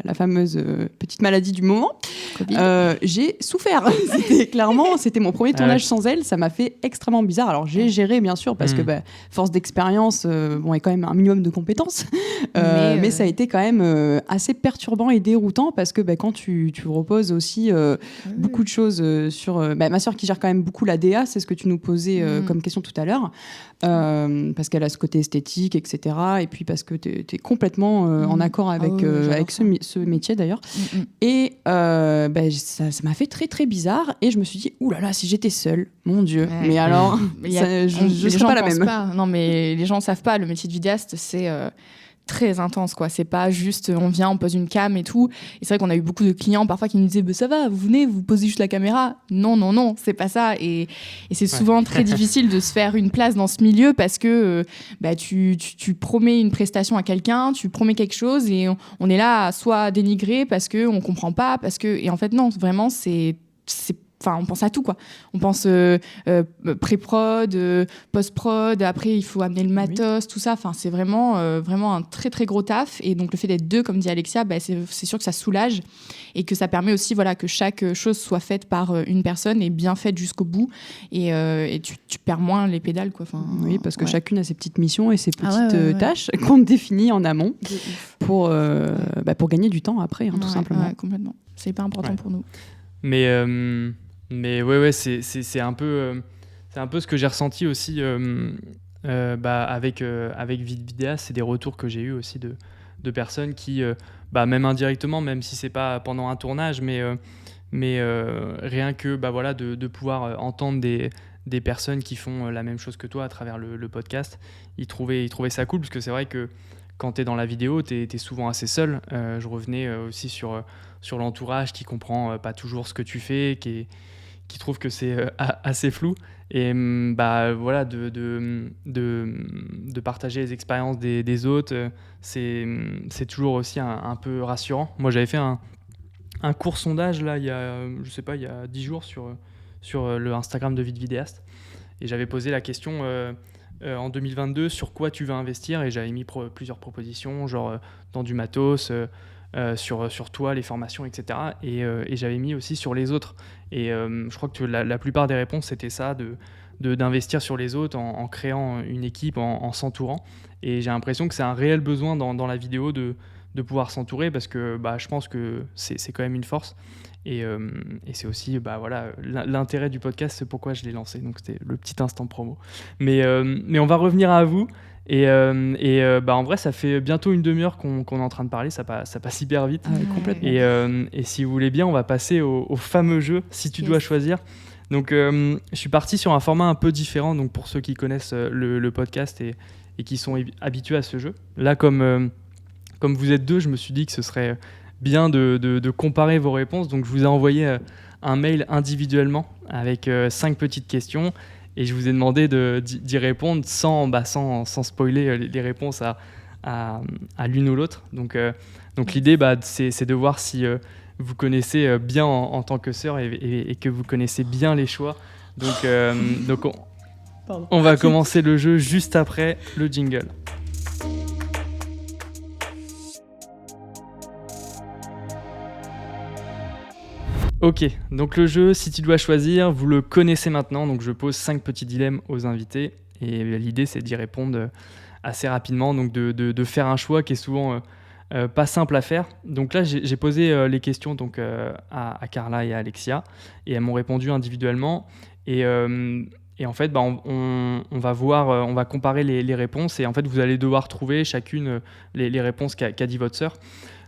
la fameuse petite maladie du moment. J'ai souffert. C'était mon premier tournage sans elle. Ça m'a fait extrêmement bizarre. Alors j'ai géré, bien sûr, parce que force d'expérience, et quand même un minimum de compétences. Mais ça a été quand même assez perturbant et déroutant, parce que quand tu reposes aussi beaucoup de choses sur ma sœur qui gère quand même beaucoup la DA, c'est ce que tu nous posais comme question tout à l'heure, parce qu'elle a ce côté esthétique, etc. Et puis parce que tu es complètement en accord avec ce métier d'ailleurs. Et ça m'a fait très très bizarre, et je me suis dit oulala, si j'étais seule, mon Dieu, mais alors je serais pas la même. Non, mais les gens ne savent pas, le métier de vidéaste, c'est très intense, quoi. C'est pas juste on vient, on pose une cam et tout. Et c'est vrai qu'on a eu beaucoup de clients parfois qui nous disaient ça va, vous venez, vous posez juste la caméra. Non, c'est pas ça. Et c'est souvent très difficile de se faire une place dans ce milieu, parce que tu promets une prestation à quelqu'un, tu promets quelque chose, et on est là à soit dénigrer parce qu'on comprend pas, et en fait non, vraiment on pense à tout, quoi. On pense pré-prod, post-prod, après il faut amener le matos, tout ça. Enfin, c'est vraiment un très très gros taf. Et donc le fait d'être deux, comme dit Alexia, c'est sûr que ça soulage, et que ça permet aussi que chaque chose soit faite par une personne et bien faite jusqu'au bout. Et tu perds moins les pédales, quoi. Oui, parce que chacune a ses petites missions et ses petites tâches qu'on définit en amont pour gagner du temps après, tout simplement. Ouais, complètement. C'est hyper important pour nous. Mais ouais, c'est un peu ce que j'ai ressenti aussi avec Vidéas. C'est des retours que j'ai eu aussi de personnes qui, même indirectement, même si c'est pas pendant un tournage, mais rien que de pouvoir entendre des personnes qui font la même chose que toi à travers le podcast, ils trouvaient ça cool, parce que c'est vrai que quand tu es dans la vidéo, tu es souvent assez seul. Je revenais aussi sur l'entourage qui comprend pas toujours ce que tu fais, qui trouve que c'est assez flou. Et de partager les expériences des autres, c'est toujours aussi un peu rassurant. Moi, j'avais fait un court sondage là, il y a 10 jours sur le Instagram de Vidéaste, et j'avais posé la question en 2022, sur quoi tu veux investir, et j'avais mis plusieurs propositions, genre dans du matos, sur toi, les formations, etc. Et j'avais mis aussi sur les autres. Et je crois que la plupart des réponses, c'était ça, d'investir sur les autres en créant une équipe, en s'entourant. Et j'ai l'impression que c'est un réel besoin dans la vidéo de pouvoir s'entourer, parce que je pense que c'est quand même une force. Et c'est aussi l'intérêt du podcast, c'est pourquoi je l'ai lancé. Donc c'était le petit instant promo. Mais on va revenir à vous. Et en vrai, ça fait bientôt une demi-heure qu'on est en train de parler, ça passe hyper vite. Complètement. Et si vous voulez bien, on va passer au fameux jeu, si tu dois choisir. Donc je suis parti sur un format un peu différent, donc pour ceux qui connaissent le podcast et qui sont habitués à ce jeu. Là, comme vous êtes deux, je me suis dit que ce serait bien de comparer vos réponses. Donc je vous ai envoyé un mail individuellement avec 5 petites questions. Et je vous ai demandé d'y répondre sans spoiler les réponses à l'une ou l'autre. Donc l'idée, c'est de voir si vous connaissez bien en tant que sœur et que vous connaissez bien les choix. Donc on va commencer le jeu juste après le jingle. Ok, donc le jeu, si tu dois choisir, vous le connaissez maintenant. Donc je pose 5 petits dilemmes aux invités, et l'idée c'est d'y répondre assez rapidement, donc de faire un choix qui est souvent pas simple à faire. Donc là j'ai posé les questions donc, à Carla et à Alexia, et elles m'ont répondu individuellement. Et en fait on va comparer les réponses, et en fait vous allez devoir trouver chacune les réponses qu'a dit votre sœur.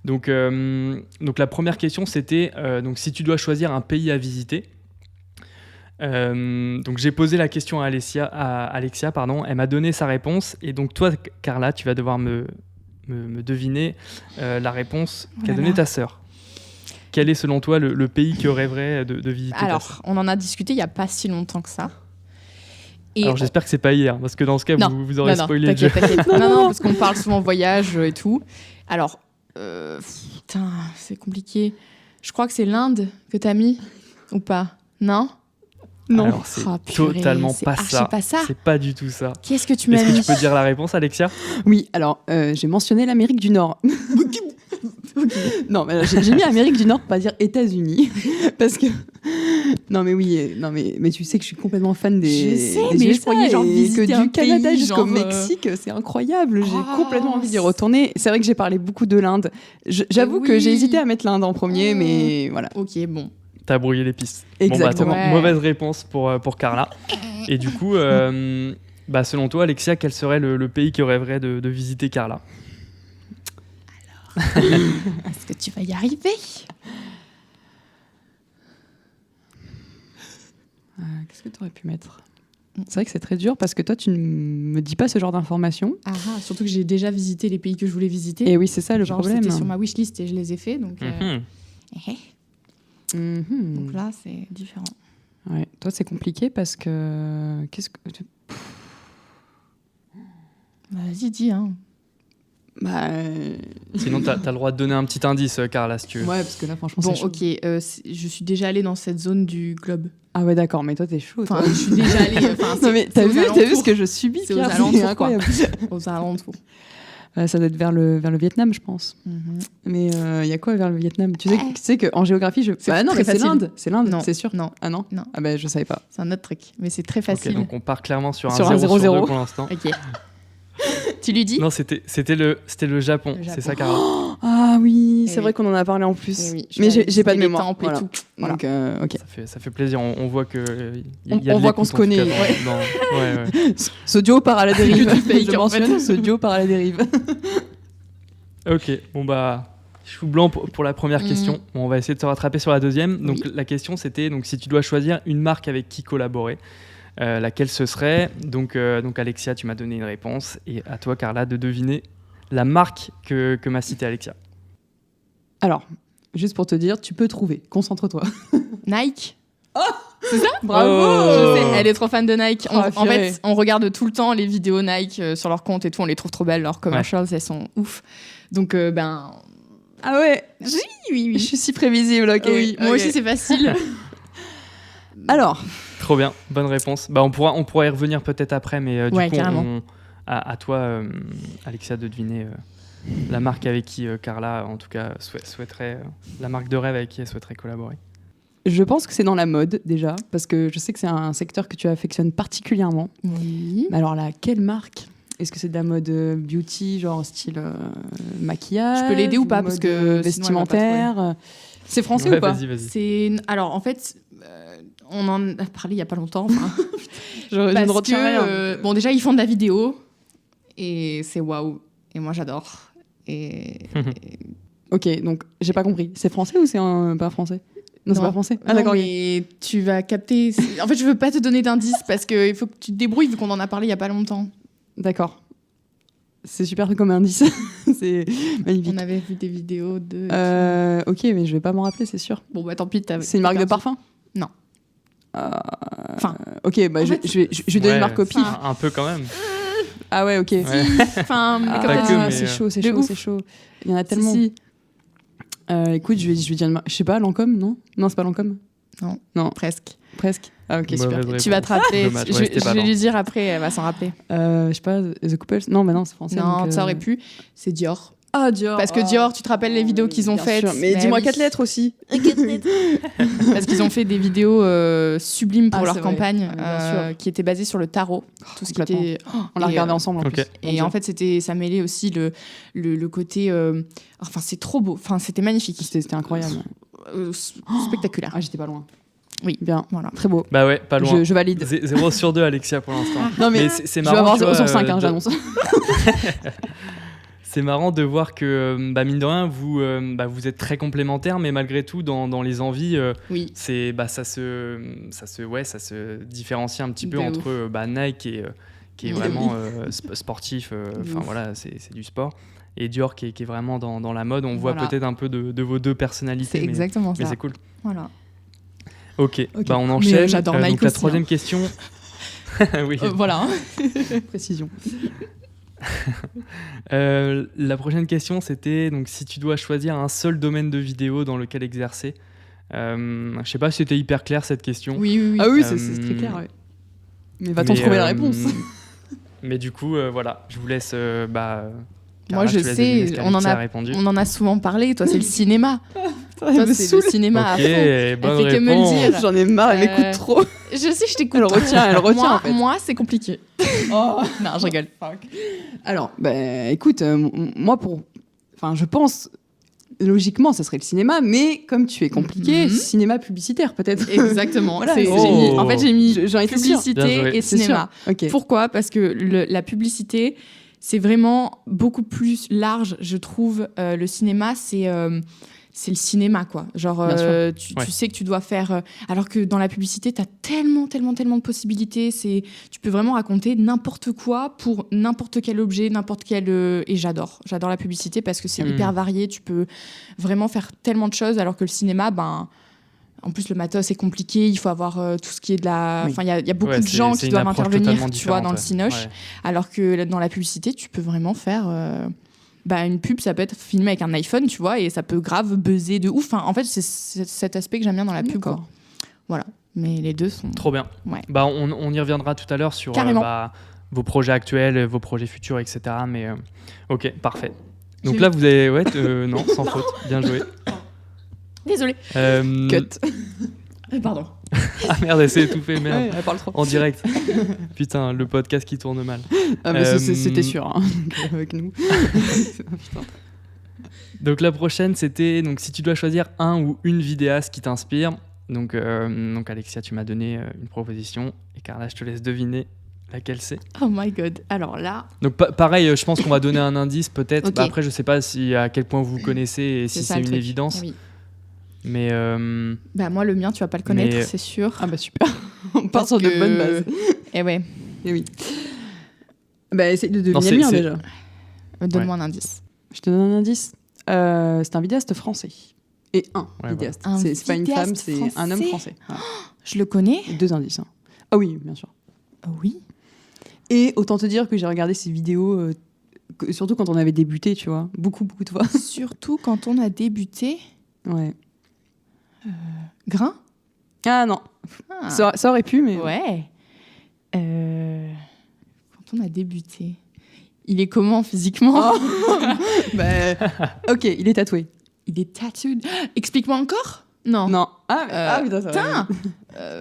Donc la première question, c'était donc si tu dois choisir un pays à visiter. Donc j'ai posé la question à Alexia, elle m'a donné sa réponse, et donc toi, Carla, tu vas devoir me deviner la réponse qu'a donnée ta sœur. Quel est selon toi le pays que rêverait de visiter? Alors, on en a discuté il n'y a pas si longtemps que ça. Et alors j'espère que c'est pas hier, parce que dans ce cas vous aurez spoilé. T'inquiète. Non, parce qu'on parle souvent voyage et tout. Alors c'est compliqué. Je crois que c'est l'Inde que t'as mis, ou pas? Non. Non. Alors, c'est Ah, purée, totalement c'est pas archi ça. pas ça. C'est pas du tout ça. Qu'est-ce que tu m'as Est-ce que mis tu peux dire la réponse, Alexia? Oui, alors j'ai mentionné l'Amérique du Nord. Non, mais j'ai mis Amérique du Nord pour pas dire États-Unis parce que non mais oui, non mais tu sais que je suis complètement fan des Je sais, des mais je USA croyais genre et visiter que un du Canada pays, jusqu'au genre, Mexique, c'est incroyable. J'ai Oh, complètement envie d'y retourner. C'est vrai que j'ai parlé beaucoup de l'Inde. J'avoue que j'ai oui. hésité à mettre l'Inde en premier, Oh. mais voilà. Ok, bon. T'as brouillé les pistes. Exactement. Bon, bah, Ouais. mauvaise réponse pour Carla. Et du coup, bah, selon toi, Alexia, quel serait le pays qui rêverait de visiter Carla? Est-ce que tu vas y arriver? Qu'est-ce que tu aurais pu mettre? C'est vrai que c'est très dur parce que toi, tu ne me dis pas ce genre d'informations. Surtout que j'ai déjà visité les pays que je voulais visiter. Et oui, c'est ça le Genre, problème. c'était sur ma wishlist et je les ai fait, donc, Mhm. donc là, c'est différent. Ouais. Toi, c'est compliqué parce que. Qu'est-ce que. Vas-y, dis. Hein. Bah. Sinon, t'as le droit de donner un petit indice, Carla, si tu veux. Ouais, parce que là, franchement, Bon, c'est chaud. ok, je suis déjà allée dans cette zone du globe. Ah ouais, d'accord, mais toi, t'es chaud. Enfin, Toi. je suis déjà allée. Non, mais t'as vu ce que je subis, C'est aux Pierre, alentours, c'est quoi. incroyable. aux alentours. Ça doit être vers le Vietnam, je pense. Mais il y a quoi vers le Vietnam? Tu sais qu'en géographie, je. C'est Bah non, très mais c'est facile. l'Inde. C'est l'Inde, Non, c'est sûr. non. Ah non? Non. Ah bah je savais pas. C'est un autre truc, mais c'est très Ok, facile. donc on part clairement sur un Sur un 0 sur 2 0-0. pour l'instant. Ok. Tu lui dis? Non, c'était le Japon. Le Japon. C'est ça, Carla. Ah oui, Eh c'est oui. vrai qu'on en a parlé en plus. Eh oui, je Mais vais j'ai pas de visiter les mémoire. temples Voilà. et tout. Voilà. Donc, ok. Ça fait plaisir. On voit que y a On de voit qu'on l'écoute, se en tout connaît, cas, ouais. ouais. Ce duo part à la dérive. Que du fake, Je en mentionne, fait. ce duo part à la dérive. Ok, bon bah, chou blanc pour la première question. Bon, on va essayer de se rattraper sur la deuxième. Donc Oui. la question c'était donc si tu dois choisir une marque avec qui collaborer, laquelle ce serait? Donc Alexia, tu m'as donné une réponse et à toi Carla de deviner la marque que m'a citée Alexia. Alors, juste pour te dire, tu peux trouver. Concentre-toi. Nike. Bravo. Oh. Je sais, elle est trop fan de Nike. Oh, En purée. fait, on regarde tout le temps les vidéos Nike sur leur compte et tout. On les trouve trop belles. Leurs commercials, elles sont ouf. Donc, Ah ouais. oui. Je suis si prévisible, ok. Oui, moi Ok. aussi, c'est facile. Alors, Trop bien, bonne réponse. Bah on pourra y revenir peut-être après, mais du Ouais, coup carrément. à toi Alexia de deviner la marque avec qui Carla en tout cas souhaiterait la marque de rêve avec qui elle souhaiterait collaborer. je pense que c'est dans la mode déjà, parce que je sais que c'est un secteur que tu affectionnes particulièrement. Oui. Mais alors là, quelle marque? Est-ce que c'est de la mode beauty, genre style maquillage? Je peux l'aider ou pas, mode, parce que sinon, elle va pas vestimentaire. C'est français Ouais, ou pas? vas-y. Alors, en fait, on en a parlé il y a pas longtemps. enfin, Je ne parce retiens que, rien. bon, déjà, ils font de la vidéo et c'est waouh. Et moi, j'adore. Et Ok, donc j'ai pas compris. C'est français ou c'est pas français? Non, c'est Non. pas français. Ah non, d'accord. ok. mais tu vas capter. En fait, je veux pas te donner d'indices parce qu'il faut que tu te débrouilles vu qu'on en a parlé il y a pas longtemps. D'accord. C'est super comme indice. C'est magnifique. On avait vu des vidéos de. Ok, mais je vais pas m'en rappeler, c'est sûr. Bon, bah tant pis. C'est une marque de parfum? Non. Enfin. Ok, bah en je fait, vais donner une marque au pif. Un peu quand même. Ah ouais, ok. Ouais. Enfin, Ah, comme pas t'as que, dit, mais, c'est chaud, c'est de chaud, ouf. c'est chaud. Il y en a tellement. Si. Écoute, je vais dire une marque. Je sais pas, Lancôme, non? Non, c'est pas Lancôme. Presque. Presque. Ah ok, Mauvaise super. réponse. Tu vas te rappeler. Dommage, je ouais, c'était pas je vais loin. lui dire après, elle va s'en rappeler. Je sais pas, The Couples. Non, mais non, c'est français. Non, donc, ça aurait pu. C'est Dior. Ah, Dior. Parce que Dior, tu te rappelles les vidéos qu'ils ont bien faites? sûr. Mais Bah dis-moi oui. 4 lettres aussi. Parce qu'ils ont fait des vidéos sublimes pour Ah, leur c'est vrai. campagne, Ouais, bien sûr. qui étaient basées sur le tarot. Tout ce qui complètement. était. On l'a Et, regardé ensemble en ok. plus. Et Mon Dieu. en fait, ça mêlait aussi le côté. Enfin, c'est trop beau. Enfin, c'était magnifique. C'était incroyable. Spectaculaire. Ah, j'étais pas loin. Oui. Bien. Voilà. Très beau. Bah ouais, pas loin. Je valide. 0 sur 2 Alexia pour l'instant. Non, mais c'est je marrant. vais avoir tu vois, 0 sur 5, de- j'annonce. C'est marrant de voir que, mine de rien, vous êtes très complémentaires, mais malgré tout, dans les envies, Oui. ça se différencie un petit peu De entre Nike qui est Oui. vraiment sportif, enfin ouf. voilà, c'est du sport, et Dior qui est vraiment dans la mode. On voit Voilà. peut-être un peu de vos deux personnalités, C'est exactement mais ça. c'est cool. Voilà. Ok, Ok. bah on Mais, enchaîne. j'adore Donc Nike la aussi, troisième question. Oui. Voilà. Précision. La prochaine question, c'était donc si tu dois choisir un seul domaine de vidéo dans lequel exercer, Je sais pas si c'était hyper clair cette question. Oui. Ah oui, c'est très clair. Ouais. Mais va-t-on trouver la réponse? Mais du coup, voilà, je vous laisse. Moi, je sais, on en a souvent parlé. Toi, c'est le cinéma. Toi, c'est le cinéma à fond. Elle bonne fait que me le dire. J'en ai marre, elle m'écoute trop. Je sais, je t'écoute. Elle retient en fait. Moi, c'est compliqué. Oh. Non, je rigole. Alors, écoute, moi, je pense, logiquement, ça serait le cinéma, mais comme tu es compliqué, cinéma publicitaire, peut-être. Exactement. Voilà. En fait, j'ai mis j'en étais publicité et cinéma. Okay. Pourquoi ? Parce que la publicité, c'est vraiment beaucoup plus large, je trouve. Le cinéma, c'est le cinéma, quoi. Genre, tu sais que tu dois faire... alors que dans la publicité, tu as tellement de possibilités. Tu peux vraiment raconter n'importe quoi pour n'importe quel objet, n'importe quel... Et j'adore la publicité parce que c'est hyper varié. Tu peux vraiment faire tellement de choses, alors que le cinéma, en plus, le matos est compliqué. Il faut avoir tout ce qui est de la... Enfin, il y a beaucoup de gens qui doivent intervenir, tu vois, dans le cinoche. Ouais. Alors que dans la publicité, tu peux vraiment faire... une pub, ça peut être filmé avec un iPhone, tu vois, et ça peut grave buzzer de ouf. Enfin, en fait, c'est cet aspect que j'aime bien dans la pub, quoi. Voilà. Mais les deux sont... Trop bien. Ouais. On y reviendra tout à l'heure sur vos projets actuels, vos projets futurs, etc. Mais ok, parfait. Donc là, vous avez... non, sans faute. Bien joué. Désolée. Cut. Pardon. Ah merde, elle s'est étouffée, merde. Ouais, elle parle trop. En direct. Putain, le podcast qui tourne mal. Ah mais c'était sûr, hein, avec nous. Putain. Donc la prochaine, c'était si tu dois choisir un ou une vidéaste qui t'inspire. Donc Alexia, tu m'as donné une proposition. Et Carla, je te laisse deviner laquelle c'est. Oh my god. Alors là... Donc pareil, je pense qu'on va donner un indice peut-être. Okay. Après, je sais pas à quel point vous vous connaissez et si c'est une évidence. Oui. Mais moi, le mien, tu vas pas le connaître, c'est sûr. Ah super. On part sur de bonnes bases. Eh ouais. Et oui. Essaye de deviner le mien déjà. Donne-moi un indice. Je te donne un indice. C'est un vidéaste français. Et un vidéaste. C'est pas une femme, c'est un homme français. Voilà. Je le connais. 2 indices. Ah oui, bien sûr. Ah oui. Et autant te dire que j'ai regardé ses vidéos, surtout quand on avait débuté, tu vois. Beaucoup de fois. Surtout quand on a débuté. Ouais. Grain ? Ah non. Ça aurait pu, mais... Ouais. Quand on a débuté... Il est comment physiquement ? Ok, il est tatoué. Il est tattooed. Explique-moi encore ? Non. Putain, ça va.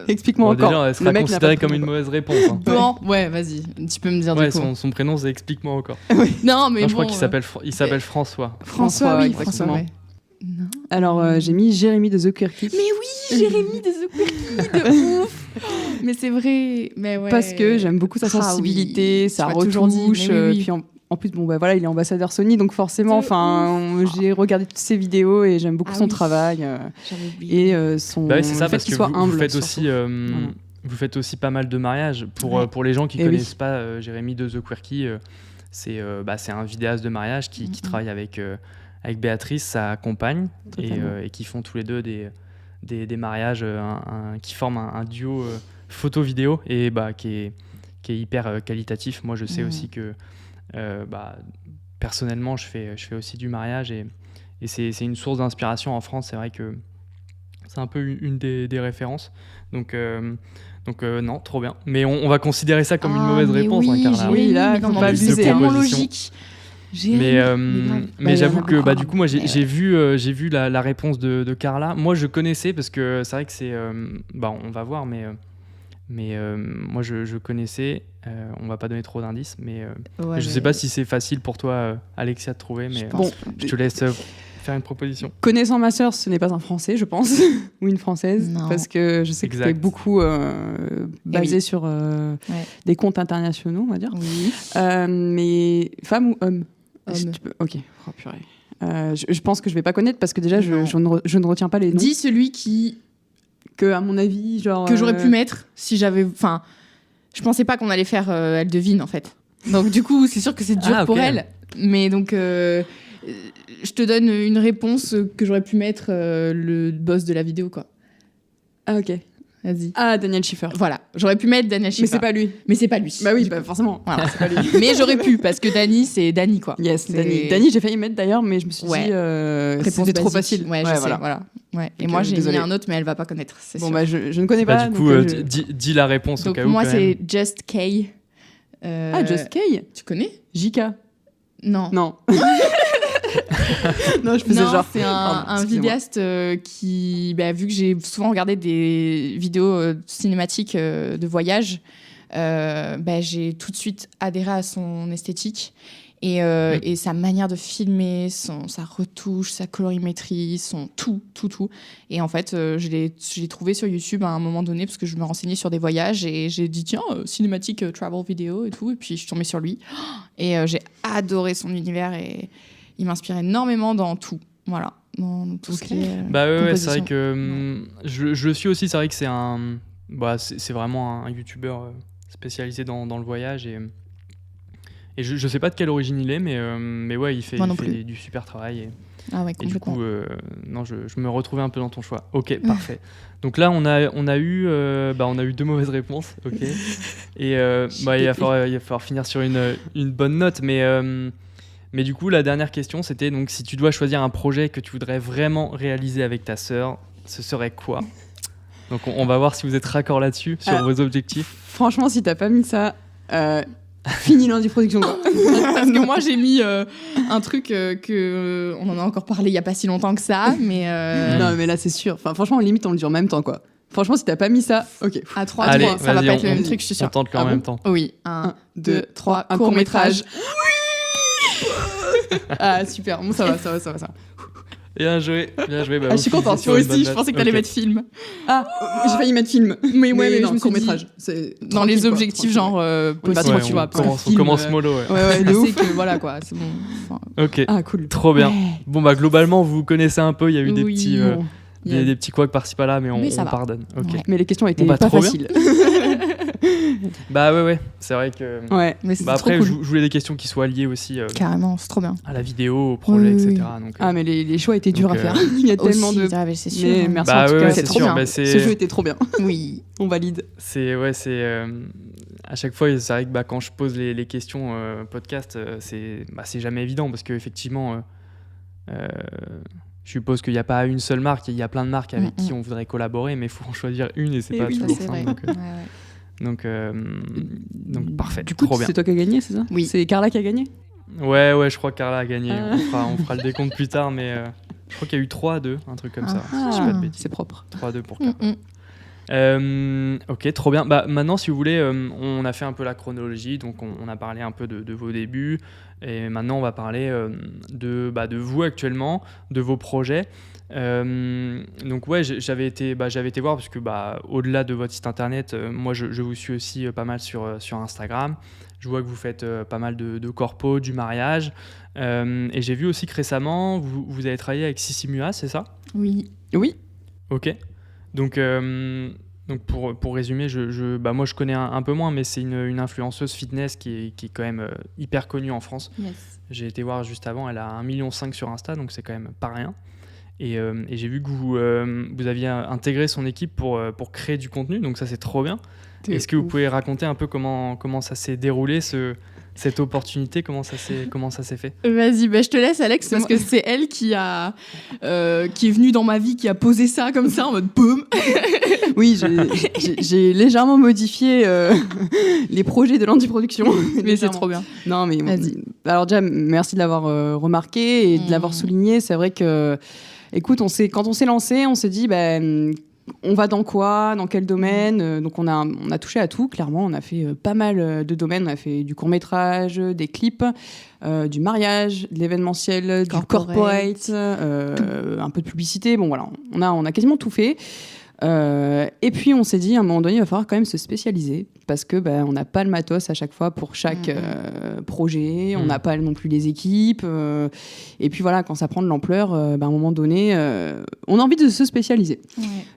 Explique-moi encore. Déjà, elle sera considérée comme une mauvaise réponse. Hein. Bon, ouais, vas-y. Tu peux me dire du coup. Son prénom, c'est Explique-moi encore. Non, mais je crois qu'il s'appelle François. François, oui, François, ouais. Non. Alors, j'ai mis Jérémy de The Queer Kid. Mais oui, Jérémy de The Queer Kid, de ouf. Mais c'est vrai. Mais ouais. Parce que j'aime beaucoup sa sensibilité, sa retouche. Puis en plus, il est ambassadeur Sony, donc forcément, j'ai regardé toutes ses vidéos et j'aime beaucoup son travail et son c'est ça, parce qu'il que soit humble. Vous faites aussi pas mal de mariages. Pour les gens qui connaissent pas Jérémy de The Quirky, c'est un vidéaste de mariage qui travaille avec Béatrice, sa compagne, et qui font tous les deux des mariages qui forment un duo photo-vidéo et qui est hyper qualitatif. Moi, je sais aussi que personnellement, je fais aussi du mariage et c'est une source d'inspiration en France. C'est vrai que c'est un peu une des références. Donc non, trop bien. Mais on va considérer ça comme une mauvaise réponse, Carla. Oui, là, il faut pas abuser. C'est tellement logique. Mais j'avoue que du coup moi j'ai vu la réponse de Carla. Moi je connaissais parce que c'est vrai que c'est on va voir mais moi je connaissais. On va pas donner trop d'indices mais je sais pas si c'est facile pour toi Alexia de trouver, mais je te laisse faire une proposition. Connaissant ma sœur, ce n'est pas un Français, je pense, ou une Française, parce que je sais que c'est beaucoup basé sur des comptes internationaux, on va dire. Oui. Mais femme ou homme? Ok, oh, purée. Je pense que je vais pas connaître parce que déjà je ne retiens pas les noms. Dis celui que à mon avis que j'aurais pu mettre si j'avais... Enfin, je pensais pas qu'on allait faire elle devine en fait. Donc du coup c'est sûr que c'est dur pour elle. Mais donc je te donne une réponse que j'aurais pu mettre le boss de la vidéo quoi. Ah ok. Vas-y. Ah, Daniel Schiffer. Voilà, j'aurais pu mettre Daniel Schiffer. Mais c'est pas lui. Mais c'est pas lui. Bah oui, forcément. Voilà, c'est pas lui. Mais j'aurais pu, parce que Dany, c'est Dany, quoi. Yes, C'est- Dany, j'ai failli mettre d'ailleurs, mais je me suis Ouais. dit, Réponse c'était trop basique. facile. Ouais, je sais, voilà. Ouais. Et Donc, moi, j'ai mis désolée. un autre, mais elle va pas connaître, c'est Bon, sûr. bah, je ne connais Bah, pas. du coup, donc, dis la réponse au Donc cas où. moi, quand même. c'est Just Kay. Ah, Just Kay. Tu connais? JK. Non. Non. Non, je faisais Non, genre. c'est Pardon, un excusez-moi. vidéaste qui, vu que j'ai souvent regardé des vidéos cinématiques de voyage, j'ai tout de suite adhéré à son esthétique et sa manière de filmer, sa retouche, sa colorimétrie, son tout. Et en fait, je l'ai trouvé sur YouTube à un moment donné parce que je me renseignais sur des voyages et j'ai dit tiens, cinématique travel vidéo et tout. Et puis je suis tombée sur lui et j'ai adoré son univers et il m'inspire énormément dans tout. Voilà, dans tout ce qui est Bah ouais, c'est vrai composition. que je le suis aussi. C'est vrai que c'est vraiment un youtubeur spécialisé dans le voyage et je sais pas de quelle origine il est, mais ouais, il fait Moi non plus. du super travail Ah ouais, et du complètement. coup non, je me retrouvais un peu dans ton choix. Ok, parfait. Donc là on a eu 2 mauvaises réponses. Ok. Et il va falloir finir sur une bonne note, mais du coup, la dernière question, c'était donc si tu dois choisir un projet que tu voudrais vraiment réaliser avec ta sœur, ce serait quoi? Donc on va voir si vous êtes raccord là-dessus, sur vos objectifs. Franchement, si t'as pas mis ça, fini lundi production. Quoi. Parce que moi, j'ai mis un truc on en a encore parlé il y a pas si longtemps que ça, mais Non, mais là, c'est sûr. Enfin, franchement, limite, on le dit en même temps, quoi. Franchement, si t'as pas mis ça, ok. à 3, Allez, ça va vas-y, pas être le on- même truc, je suis On sûre. tente en Ah même bon temps. Oui, 1, 2, 3, un court-métrage. Ah, super. Bon, ça va. Bien joué. je suis Office contente. sur Moi une bonne aussi, je note. pensais que t'allais Ok. mettre film. Ah, j'ai failli mettre film. Mais ouais, mais non, je me suis court-métrage. dit, C'est dans tranquille, les quoi, objectifs, tranquille. genre, va possible, trop, tu tu vois. vois, parce qu'un on film, commence mollo, ouais. Ouais, de je sais ouf. que voilà, quoi, c'est bon. Enfin, Ok, Ah, cool. trop bien. ouais. Bon, bah globalement, vous connaissez un peu, il y a eu des Oui, petits... bon. des petits couacs par-ci par-là, mais Mais ça on va. pardonne. Ok. Ouais. Mais les questions étaient Bon, bah, pas trop bien. faciles. Bah ouais, c'est vrai que... Ouais. Mais c'est Bah trop après, cool. je voulais des questions qui soient liées aussi Carrément, c'est trop bien. à la vidéo, au projet, Oui, oui, etc. Donc, Ah, mais les choix étaient durs Donc, à faire. Il y a tellement Aussi, de. ah, mais c'est sûr. Mais hein. merci bah en tout ouais, cas. ouais, c'est c'est trop sûr. bien. Bah, Ce jeu c'est... était trop bien. Oui. On valide. C'est à chaque fois c'est vrai que quand je pose les questions podcast c'est jamais évident parce que effectivement je suppose qu'il n'y a pas une seule marque, il y a plein de marques avec qui on voudrait collaborer, mais il faut en choisir une et c'est Et pas oui, Ça, toujours c'est simple. vrai. Donc, donc parfait, Du coup, trop bien. c'est toi qui as gagné, c'est ça? Oui. C'est Carla qui a gagné? Ouais, je crois que Carla a gagné. Ah. On fera le décompte plus tard, mais je crois qu'il y a eu 3-2, un truc comme ça. Ah. Si je dis pas de bêtises. C'est propre. 3-2 pour Mm, Carla. mm. Ok, trop bien. Bah, maintenant, si vous voulez, on a fait un peu la chronologie, donc on a parlé un peu de vos débuts, et maintenant on va parler de vous actuellement, de vos projets. Donc ouais, j'avais été voir parce que au-delà de votre site internet, moi je vous suis aussi pas mal sur Instagram. Je vois que vous faites pas mal de corpos, du mariage, et j'ai vu aussi que récemment vous avez travaillé avec Sissi Mua, c'est ça? Oui. Oui. Ok. Donc pour résumer, moi je connais un peu moins, mais c'est une influenceuse fitness qui est quand même hyper connue en France. Yes. J'ai été voir juste avant, elle a 1,5 million sur Insta, donc c'est quand même pas rien. Et j'ai vu que vous aviez intégré son équipe pour créer du contenu, donc ça c'est trop bien. Est-ce que vous pouvez raconter un peu comment ça s'est déroulé, cette opportunité, comment ça s'est fait? Vas-y, je te laisse, Alex, parce que c'est elle qui est venue dans ma vie, qui a posé ça comme ça en mode boum. Oui, j'ai légèrement modifié les projets de l'anti-production. Mais c'est trop bien. Non, mais Vas-y. alors déjà, merci de l'avoir remarqué et de l'avoir souligné. C'est vrai que, écoute, quand on s'est lancé, on s'est dit, on va dans quoi, dans quel domaine. Donc on a touché à tout, clairement. On a fait pas mal de domaines. On a fait du court-métrage, des clips, du mariage, de l'événementiel, du corporate, un peu de publicité. Bon, voilà, on a quasiment tout fait. Et puis on s'est dit à un moment donné il va falloir quand même se spécialiser parce que on n'a pas le matos à chaque fois pour chaque projet, on n'a pas non plus les équipes et puis voilà, quand ça prend de l'ampleur à un moment donné on a envie de se spécialiser.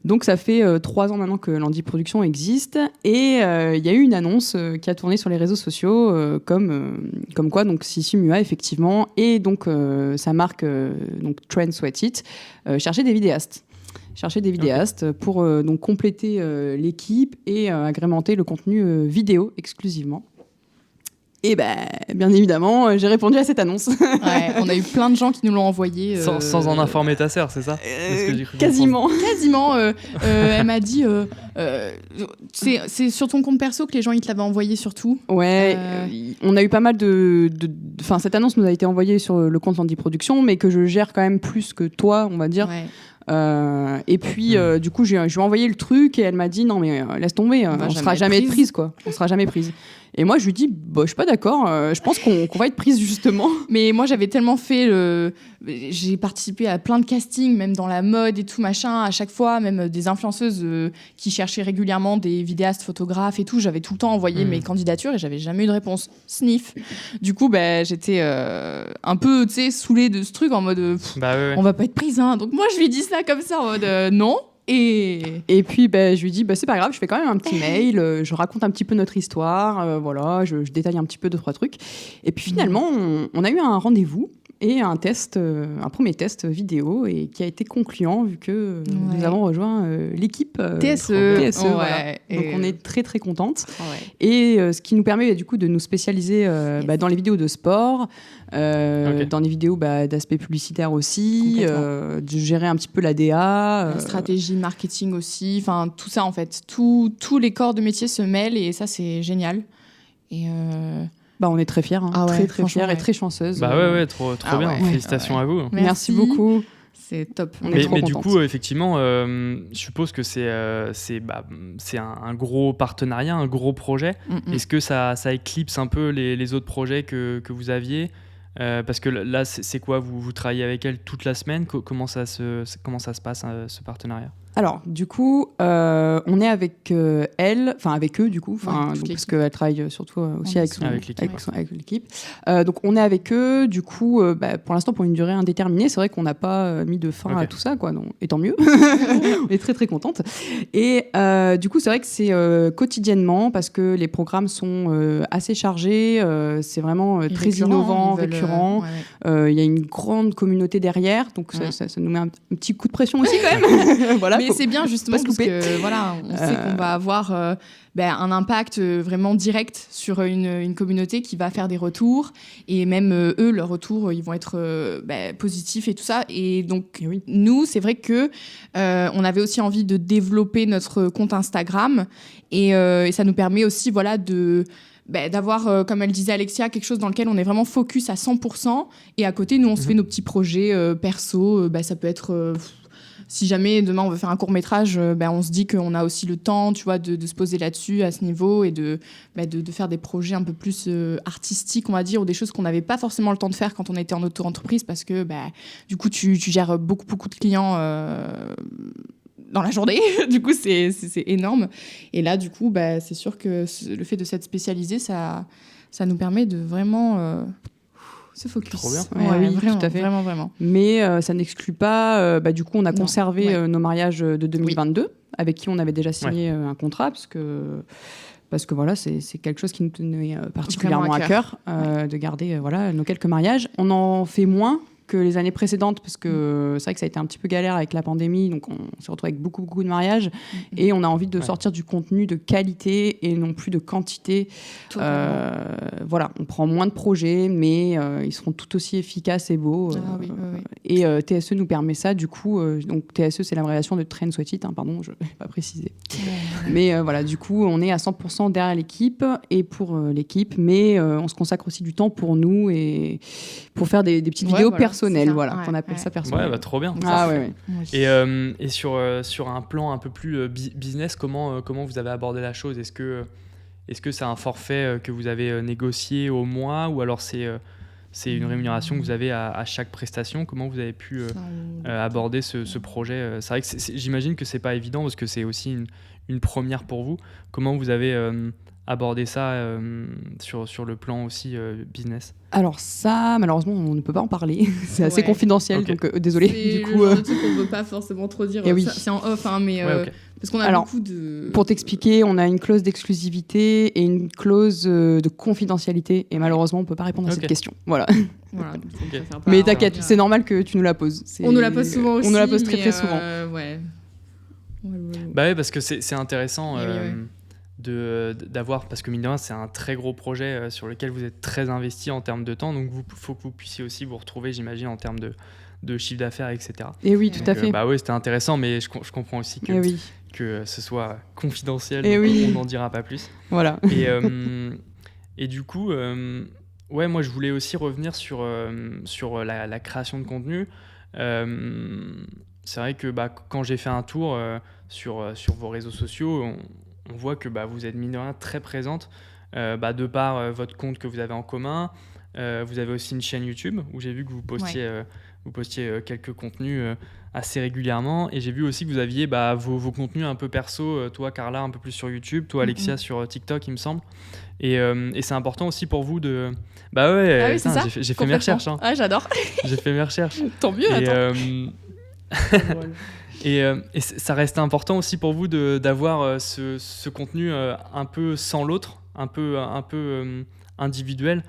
Donc ça fait 3 ans maintenant que Landy Production existe et il y a eu une annonce qui a tourné sur les réseaux sociaux comme quoi donc Sissi Mua effectivement et donc sa marque donc Trend Sweat It cherchait des vidéastes. chercher des vidéastes pour donc compléter l'équipe et agrémenter le contenu vidéo exclusivement. Et bien évidemment, j'ai répondu à cette annonce. Ouais, on a eu plein de gens qui nous l'ont envoyé. Sans en informer ta sœur, c'est ça? C'est ce que j'ai cru Quasiment. Quasiment. Elle m'a dit, c'est sur ton compte perso que les gens ils te l'avaient envoyé surtout. Ouais, on a eu pas mal Enfin, cette annonce nous a été envoyée sur le compte Landy Productions, mais que je gère quand même plus que toi, on va dire. Ouais. Et puis, du coup, je lui ai envoyé le truc et elle m'a dit non, mais laisse tomber, on sera jamais prise, quoi. On sera jamais prise. Et moi, je lui dis, je suis pas d'accord. Je pense qu'on va être prise justement. Mais moi, j'avais tellement fait j'ai participé à plein de castings, même dans la mode et tout machin. À chaque fois, même des influenceuses qui cherchaient régulièrement des vidéastes, photographes et tout. J'avais tout le temps envoyé mes candidatures et j'avais jamais eu de réponse. Sniff. Du coup, j'étais un peu, tu sais, saoulée de ce truc en mode, on va pas être prise, hein. Donc moi, je lui dis ça comme ça en mode non. Et puis je lui dis c'est pas grave, je fais quand même un petit mail, je raconte un petit peu notre histoire, voilà, je détaille un petit peu 2-3 trucs. Et puis finalement on a eu un rendez-vous et un premier test vidéo et qui a été concluant vu que nous avons rejoint l'équipe TSE. Voilà. Donc on est très très contente. Et ce qui nous permet du coup de nous spécialiser dans les vidéos de sport, dans les vidéos d'aspect publicitaire aussi, de gérer un petit peu la DA, la stratégie marketing aussi, enfin tout ça en fait, tous les corps de métier se mêlent et ça c'est génial. Et on est très fiers, très fiers et très chanceuses. Trop bien. Félicitations à vous. Merci beaucoup. C'est top. Mais du coup, effectivement, je suppose que c'est un gros partenariat, un gros projet. Est-ce que ça éclipse un peu les autres projets que vous aviez? Parce que là, c'est quoi, vous travaillez avec elle toute la semaine? Comment ça se passe, ce partenariat? Alors, du coup, on est avec elle, enfin avec eux, du coup, parce qu'elle travaille surtout aussi avec l'équipe. Donc, on est avec eux, du coup, pour l'instant, pour une durée indéterminée. C'est vrai qu'on n'a pas mis de fin à tout ça, quoi. Donc, et tant mieux. On est très, très contente. Et du coup, c'est vrai que c'est quotidiennement, parce que les programmes sont assez chargés. C'est vraiment très innovant, récurrent. Il y a une grande communauté derrière, donc ça nous met un petit coup de pression aussi, quand même. Voilà. Mais c'est bien justement parce que voilà, on sait qu'on va avoir un impact vraiment direct sur une communauté qui va faire des retours et même eux, leurs retours, ils vont être positifs et tout ça. Et donc nous, c'est vrai que on avait aussi envie de développer notre compte Instagram et ça nous permet aussi d'avoir, comme elle disait Alexia, quelque chose dans lequel on est vraiment focus à 100% et à côté, nous, on se fait nos petits projets perso. Ça peut être... si jamais demain on veut faire un court-métrage, on se dit qu'on a aussi le temps, tu vois, de se poser là-dessus à ce niveau et de faire des projets un peu plus artistiques, on va dire, ou des choses qu'on n'avait pas forcément le temps de faire quand on était en auto-entreprise parce que du coup tu gères beaucoup de clients dans la journée. Du coup c'est énorme. Et là du coup c'est sûr que le fait de s'être spécialisé, ça nous permet de vraiment... ce focus. Trop bien. Oui, vraiment, tout à fait. Vraiment. Mais ça n'exclut pas... du coup, on a conservé nos mariages de 2022, avec qui on avait déjà signé un contrat, parce que voilà, c'est quelque chose qui nous tenait particulièrement à cœur, de garder nos quelques mariages. On en fait moins que les années précédentes, parce que c'est vrai que ça a été un petit peu galère avec la pandémie, donc on s'est retrouvé avec beaucoup de mariages, et on a envie de sortir du contenu de qualité et non plus de quantité. Voilà, on prend moins de projets, mais ils seront tout aussi efficaces et beaux. Et TSE nous permet ça, du coup. Donc TSE, c'est l'abréviation de Train Sweat It, pardon, je ne l'ai pas précisé. Mais voilà, du coup, on est à 100% derrière l'équipe et pour l'équipe, mais on se consacre aussi du temps pour nous et pour faire des petites vidéos personnelles, qu'on appelle ça personnel. Trop bien. Et sur un plan un peu plus business, comment vous avez abordé la chose? Est-ce que c'est un forfait que vous avez négocié au mois, ou alors c'est une rémunération que vous avez à chaque prestation? Comment vous avez pu aborder ce projet? C'est vrai que j'imagine que c'est pas évident parce que c'est aussi une première pour vous. Comment vous avez abordé ça sur le plan aussi business? Alors ça, malheureusement, on ne peut pas en parler. C'est assez confidentiel, donc désolé. C'est le genre de truc qu'on ne veut pas forcément trop dire. C'est en off, mais parce qu'on a beaucoup de... Pour t'expliquer, on a une clause d'exclusivité et une clause de confidentialité. Et malheureusement, on ne peut pas répondre à cette question. Voilà. Donc mais t'inquiète, c'est normal que tu nous la poses. On nous la pose souvent aussi. On nous la pose très souvent. Bah oui, parce que c'est intéressant d'avoir, parce que mine de rien, c'est un très gros projet sur lequel vous êtes très investi en termes de temps, donc il faut que vous puissiez aussi vous retrouver, j'imagine, en termes de chiffre d'affaires, etc. Et oui, tout à fait. Bah oui, c'était intéressant, mais je comprends aussi que ce soit confidentiel, donc on n'en dira pas plus. Voilà. Et du coup, moi je voulais aussi revenir sur la création de contenu. C'est vrai que quand j'ai fait un tour sur vos réseaux sociaux, on voit que vous êtes mine de rien très présente de par votre compte que vous avez en commun. Vous avez aussi une chaîne YouTube où j'ai vu que vous postiez quelques contenus assez régulièrement, et j'ai vu aussi que vous aviez vos contenus un peu perso, toi Carla un peu plus sur YouTube, toi Alexia sur TikTok il me semble, et c'est important aussi pour vous de... oui, c'est ça. J'ai fait mes recherches. Ah, j'adore. J'ai fait mes recherches. Tant mieux, attends. Et ça reste important aussi pour vous d'avoir ce contenu un peu sans l'autre, un peu individuel.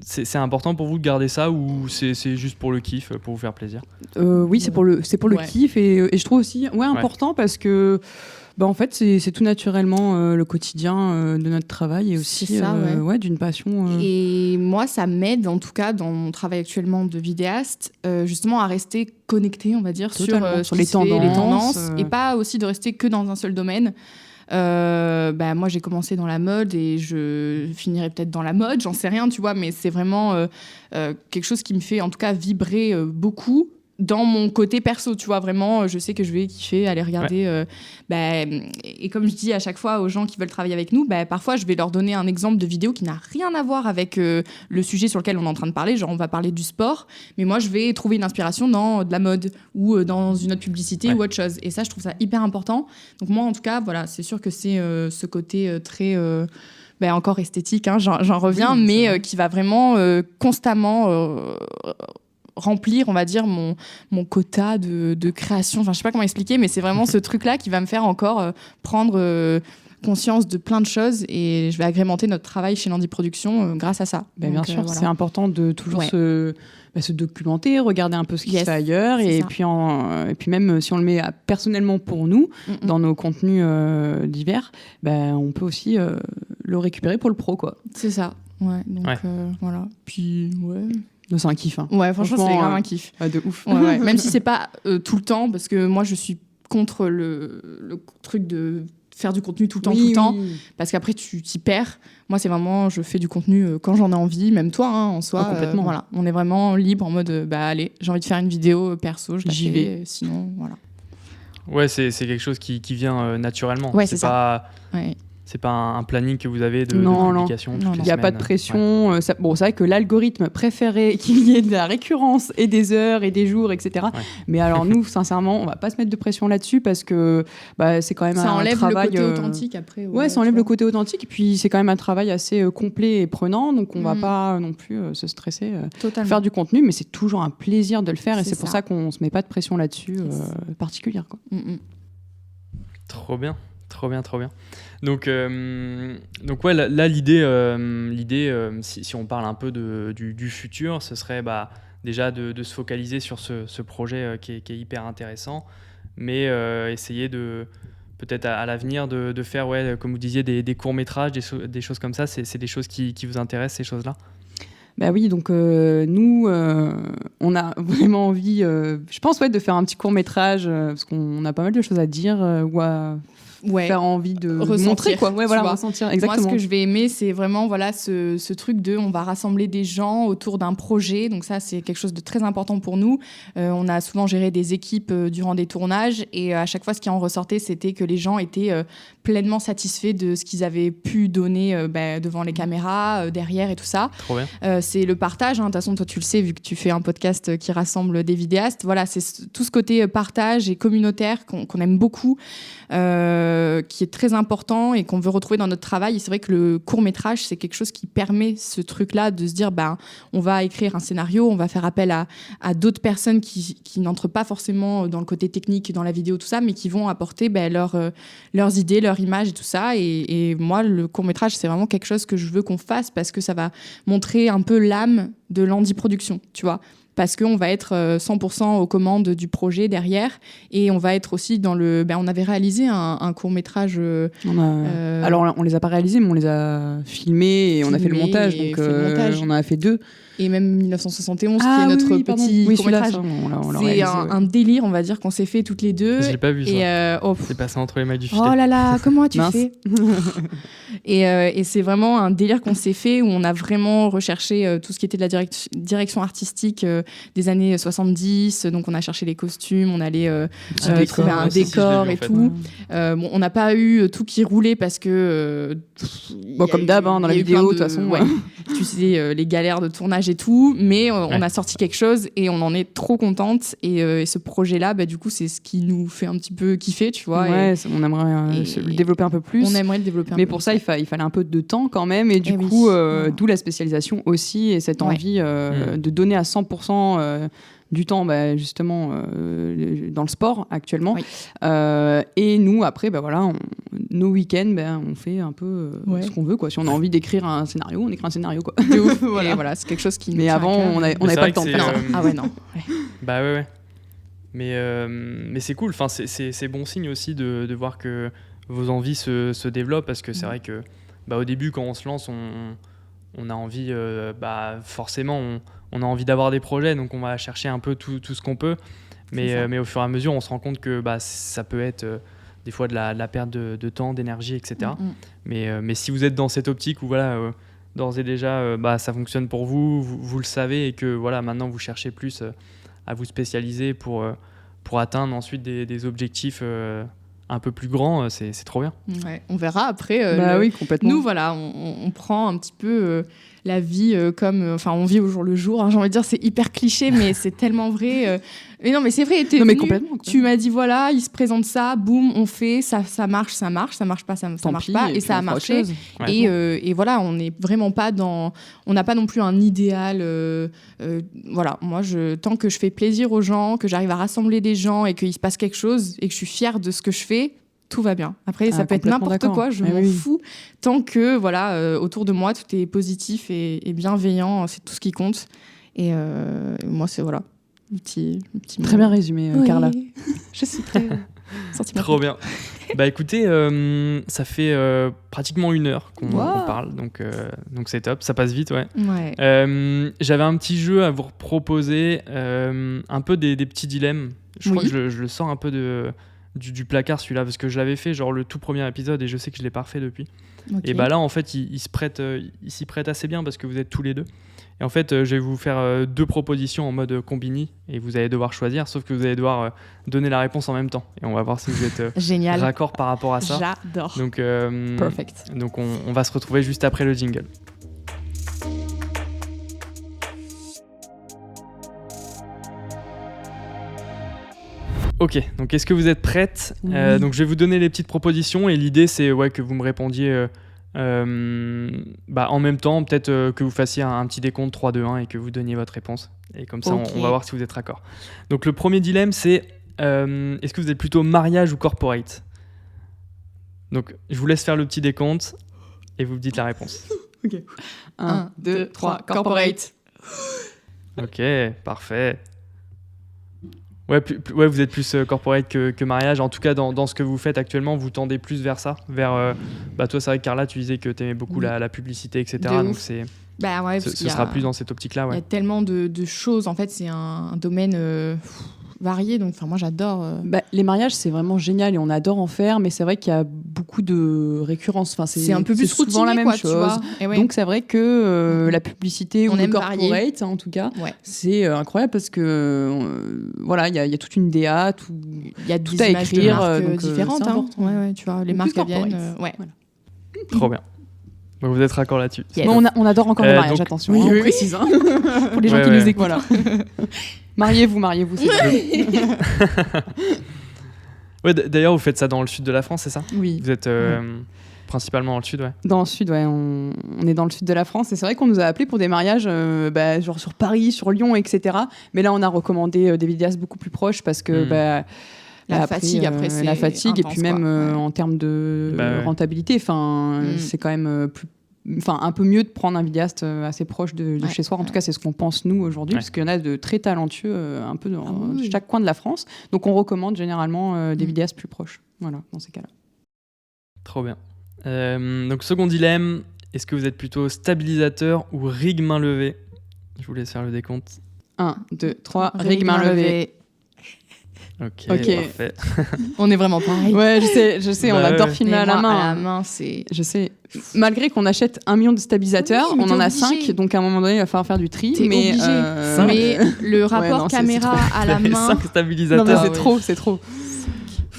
C'est important pour vous de garder ça, ou c'est juste pour le kiff, pour vous faire plaisir? Oui, c'est pour le kiff, et je trouve aussi important parce que en fait c'est tout naturellement le quotidien de notre travail, et aussi ça, d'une passion. Et moi, ça m'aide en tout cas dans mon travail actuellement de vidéaste, justement à rester connectée, on va dire, sur les tendances, et pas aussi de rester que dans un seul domaine. Moi j'ai commencé dans la mode et je finirai peut-être dans la mode, j'en sais rien, tu vois, mais c'est vraiment quelque chose qui me fait en tout cas vibrer beaucoup dans mon côté perso, tu vois, vraiment, je sais que je vais kiffer aller regarder. Et comme je dis à chaque fois aux gens qui veulent travailler avec nous, parfois je vais leur donner un exemple de vidéo qui n'a rien à voir avec le sujet sur lequel on est en train de parler. Genre, on va parler du sport, mais moi je vais trouver une inspiration dans de la mode ou dans une autre publicité ou autre chose. Et ça, je trouve ça hyper important. Donc moi, en tout cas, voilà, c'est sûr que c'est ce côté très... encore esthétique, hein, j'en reviens, mais qui va vraiment constamment remplir, on va dire, mon quota de création. Enfin, je sais pas comment expliquer, mais c'est vraiment ce truc-là qui va me faire encore prendre conscience de plein de choses, et je vais agrémenter notre travail chez Landy Productions grâce à ça. Bien sûr, voilà. C'est important de toujours se documenter, regarder un peu ce qui se fait ailleurs, et puis même si on le met personnellement pour nous, dans nos contenus divers, on peut aussi le récupérer pour le pro, quoi. C'est ça, donc voilà. Puis, c'est un kiff. Hein. Ouais, franchement, c'est grave un kiff. De ouf. Ouais. Même si c'est pas tout le temps, parce que moi, je suis contre le truc de faire du contenu tout le temps, parce qu'après, tu t'y perds. Moi, c'est vraiment, je fais du contenu quand j'en ai envie, même toi, en soi. Complètement. Voilà, on est vraiment libre en mode, allez, j'ai envie de faire une vidéo perso, j'y vais. Sinon, voilà. Ouais, c'est quelque chose qui vient naturellement. Ouais, c'est pas... ça. Ouais. C'est pas un planning que vous avez de publication. Il n'y a pas de pression. Ouais. C'est vrai que l'algorithme préférait qu'il y ait de la récurrence et des heures et des jours, etc. Ouais. Mais alors nous, sincèrement, on va pas se mettre de pression là-dessus, parce que c'est quand même ça un travail... Ça enlève le côté authentique après. Ouais, ça enlève le côté authentique. Et puis c'est quand même un travail assez complet et prenant. Donc on va pas non plus se stresser. Faire du contenu, mais c'est toujours un plaisir de le faire. Et c'est pour ça qu'on se met pas de pression là-dessus particulière, quoi. Trop bien. Trop bien. Donc là, l'idée, si on parle un peu du futur, ce serait déjà de se focaliser sur ce projet qui est hyper intéressant, mais essayer de peut-être à l'avenir de faire, comme vous disiez, des courts-métrages, des choses comme ça. C'est des choses qui vous intéressent, ces choses-là? Oui, donc nous, on a vraiment envie, je pense, de faire un petit court-métrage, parce qu'on a pas mal de choses à dire ou à faire envie de montrer, quoi. Ressentir, exactement. Moi, ce que je vais aimer, c'est vraiment ce truc on va rassembler des gens autour d'un projet. Donc ça, c'est quelque chose de très important pour nous. On a souvent géré des équipes durant des tournages, et à chaque fois, ce qui en ressortait, c'était que les gens étaient pleinement satisfaits de ce qu'ils avaient pu donner devant les caméras, derrière et tout ça. Trop bien. C'est le partage. De toute façon, toi, tu le sais, vu que tu fais un podcast qui rassemble des vidéastes. Voilà, c'est tout ce côté partage et communautaire qu'on aime beaucoup, qui est très important et qu'on veut retrouver dans notre travail. Et c'est vrai que le court-métrage, c'est quelque chose qui permet ce truc-là de se dire, on va écrire un scénario, on va faire appel à d'autres personnes qui n'entrent pas forcément dans le côté technique, dans la vidéo, tout ça, mais qui vont apporter leurs idées, leurs images et tout ça. Et moi, le court-métrage, c'est vraiment quelque chose que je veux qu'on fasse, parce que ça va montrer un peu l'âme de l'Andy Production, tu vois. Parce qu'on va être 100% aux commandes du projet derrière. Et on va être aussi dans le... on avait réalisé un court-métrage... Alors, on les a pas réalisés, mais on les a filmés et on a fait le montage. Donc, on en a fait 2. Et même 1971, qui est notre petit court-métrage. C'est un délire, on va dire, qu'on s'est fait toutes les deux. Je l'ai pas vu, ça. C'est passé entre les mailles du filet. Oh là là, comment as-tu fait et c'est vraiment un délire qu'on s'est fait, où on a vraiment recherché tout ce qui était de la direction artistique des années 70. Donc, on a cherché les costumes, on allait trouver un décor et tout. On n'a pas eu tout qui roulait parce que... comme d'hab, dans la vidéo, de toute façon. Tu sais, les galères de tournage et tout, mais on a sorti quelque chose et on en est trop contente. Et ce projet-là, du coup, c'est ce qui nous fait un petit peu kiffer, tu vois. On aimerait le développer un peu plus. On aimerait le développer un peu plus. Mais pour ça, il fallait un peu de temps quand même. Et du coup, d'où la spécialisation aussi et cette envie de donner à 100% du temps, justement, dans le sport actuellement. Et nous, après, nos week-ends, on fait un peu ce qu'on veut, quoi. Si on a envie d'écrire un scénario, on écrit un scénario, quoi. De ouf. Et voilà, c'est quelque chose qui... Mais avant, on n'avait pas le temps de faire ça. Ah ouais, non. Bah ouais. Mais c'est cool. Enfin, c'est bon signe aussi de voir que vos envies se développent, parce que c'est vrai que au début, quand on se lance, on a envie, forcément, on a envie d'avoir des projets, donc on va chercher un peu tout ce qu'on peut. Mais au fur et à mesure, on se rend compte que ça peut être des fois de la perte de temps, d'énergie, etc. Mais si vous êtes dans cette optique où d'ores et déjà, ça fonctionne pour vous le savez, et que maintenant vous cherchez plus à vous spécialiser pour atteindre ensuite des objectifs un peu plus grand, c'est trop bien. Ouais, on verra après. Oui, complètement. Nous, on prend un petit peu la vie comme... Enfin, on vit au jour le jour. Hein, j'ai envie de dire, c'est hyper cliché, mais c'est tellement vrai. Mais non, mais c'est vrai. Complètement. Tu m'as dit, voilà, il se présente ça, boum, on fait, ça marche pas, ça marche pas, et ça a marché. Et voilà, on n'est vraiment pas dans... On n'a pas non plus un idéal. Voilà, moi, tant que je fais plaisir aux gens, que j'arrive à rassembler des gens et qu'il se passe quelque chose et que je suis fière de ce que je fais, tout va bien. Après, ça peut être n'importe quoi, je m'en fous. Tant que, autour de moi, tout est positif et bienveillant, c'est tout ce qui compte. Et moi, c'est, petit très bien résumé, Carla. Je suis très sentimentale. Trop bien. Écoutez, ça fait pratiquement 1 heure qu'on parle, donc c'est top, ça passe vite, ouais. J'avais un petit jeu à vous proposer, un peu des petits dilemmes. Je crois que je le sors un peu du placard, celui-là, parce que je l'avais fait le tout premier épisode et je sais que je l'ai pas refait depuis. Et là, en fait, il s'y prête assez bien parce que vous êtes tous les deux. Et en fait, je vais vous faire 2 propositions en mode combini et vous allez devoir choisir, sauf que vous allez devoir donner la réponse en même temps. Et on va voir si vous êtes raccord par rapport à ça. J'adore. Donc, Perfect. Donc on va se retrouver juste après le jingle. Ok, donc est-ce que vous êtes prêtes ? Donc je vais vous donner les petites propositions et l'idée c'est que vous me répondiez en même temps, peut-être que vous fassiez un petit décompte 3, 2, 1 et que vous donniez votre réponse. Et comme ça on va voir si vous êtes raccord. Donc le premier dilemme c'est est-ce que vous êtes plutôt mariage ou corporate ? Donc je vous laisse faire le petit décompte et vous me dites la réponse. Ok. 1, 2, 3, corporate. Ok, parfait. Ouais, vous êtes plus corporate que mariage. En tout cas, dans ce que vous faites actuellement, vous tendez plus vers ça. Vers, toi, c'est vrai que Carla, tu disais que tu aimais beaucoup la publicité, etc. Donc, ce sera plus dans cette optique-là. Il y a tellement de choses. En fait, c'est un domaine varié. Donc, moi, j'adore. Les mariages, c'est vraiment génial et on adore en faire. Mais c'est vrai qu'il y a beaucoup de récurrence. C'est un peu plus souvent la même chose. Tu vois. Donc, c'est vrai que la publicité ou le corporate, en tout cas, c'est incroyable parce que il y a toute une DA, il y a tout à écrire. Donc, différentes. Tu vois, les marques viennent. Trop bien. Vous êtes raccord là-dessus. Yes. On adore encore le mariage, attention. Oui, précise. Pour les gens qui nous écoutent. Voilà. Mariez-vous, c'est d'ailleurs, vous faites ça dans le sud de la France, c'est ça ? Oui. Vous êtes principalement dans le sud, Dans le sud, on est dans le sud de la France. Et c'est vrai qu'on nous a appelés pour des mariages genre sur Paris, sur Lyon, etc. Mais là, on a recommandé des vidéastes beaucoup plus proches parce que... La fatigue, après, c'est la fatigue, intense, et puis même en termes de rentabilité, c'est quand même un peu mieux de prendre un vidéaste assez proche de chez soi. En tout cas, c'est ce qu'on pense nous aujourd'hui, parce qu'il y en a de très talentueux un peu dans chaque coin de la France. Donc, on recommande généralement des vidéastes plus proches. Voilà, dans ces cas-là. Trop bien. Donc, second dilemme, est-ce que vous êtes plutôt stabilisateur ou rig main levée ? Je vous laisse faire le décompte. 1, 2, 3, rig main levée. Ok, parfait. On est vraiment pareil. Ouais, je sais, on adore filmer à la main. À la main, c'est... Je sais. Malgré qu'on achète 1 million de stabilisateurs, Oui, on en a obligé. 5, donc à un moment donné, il va falloir faire du tri. T'es mais obligé. Mais le rapport non, c'est caméra à la main... 5 stabilisateurs. Non, mais c'est trop.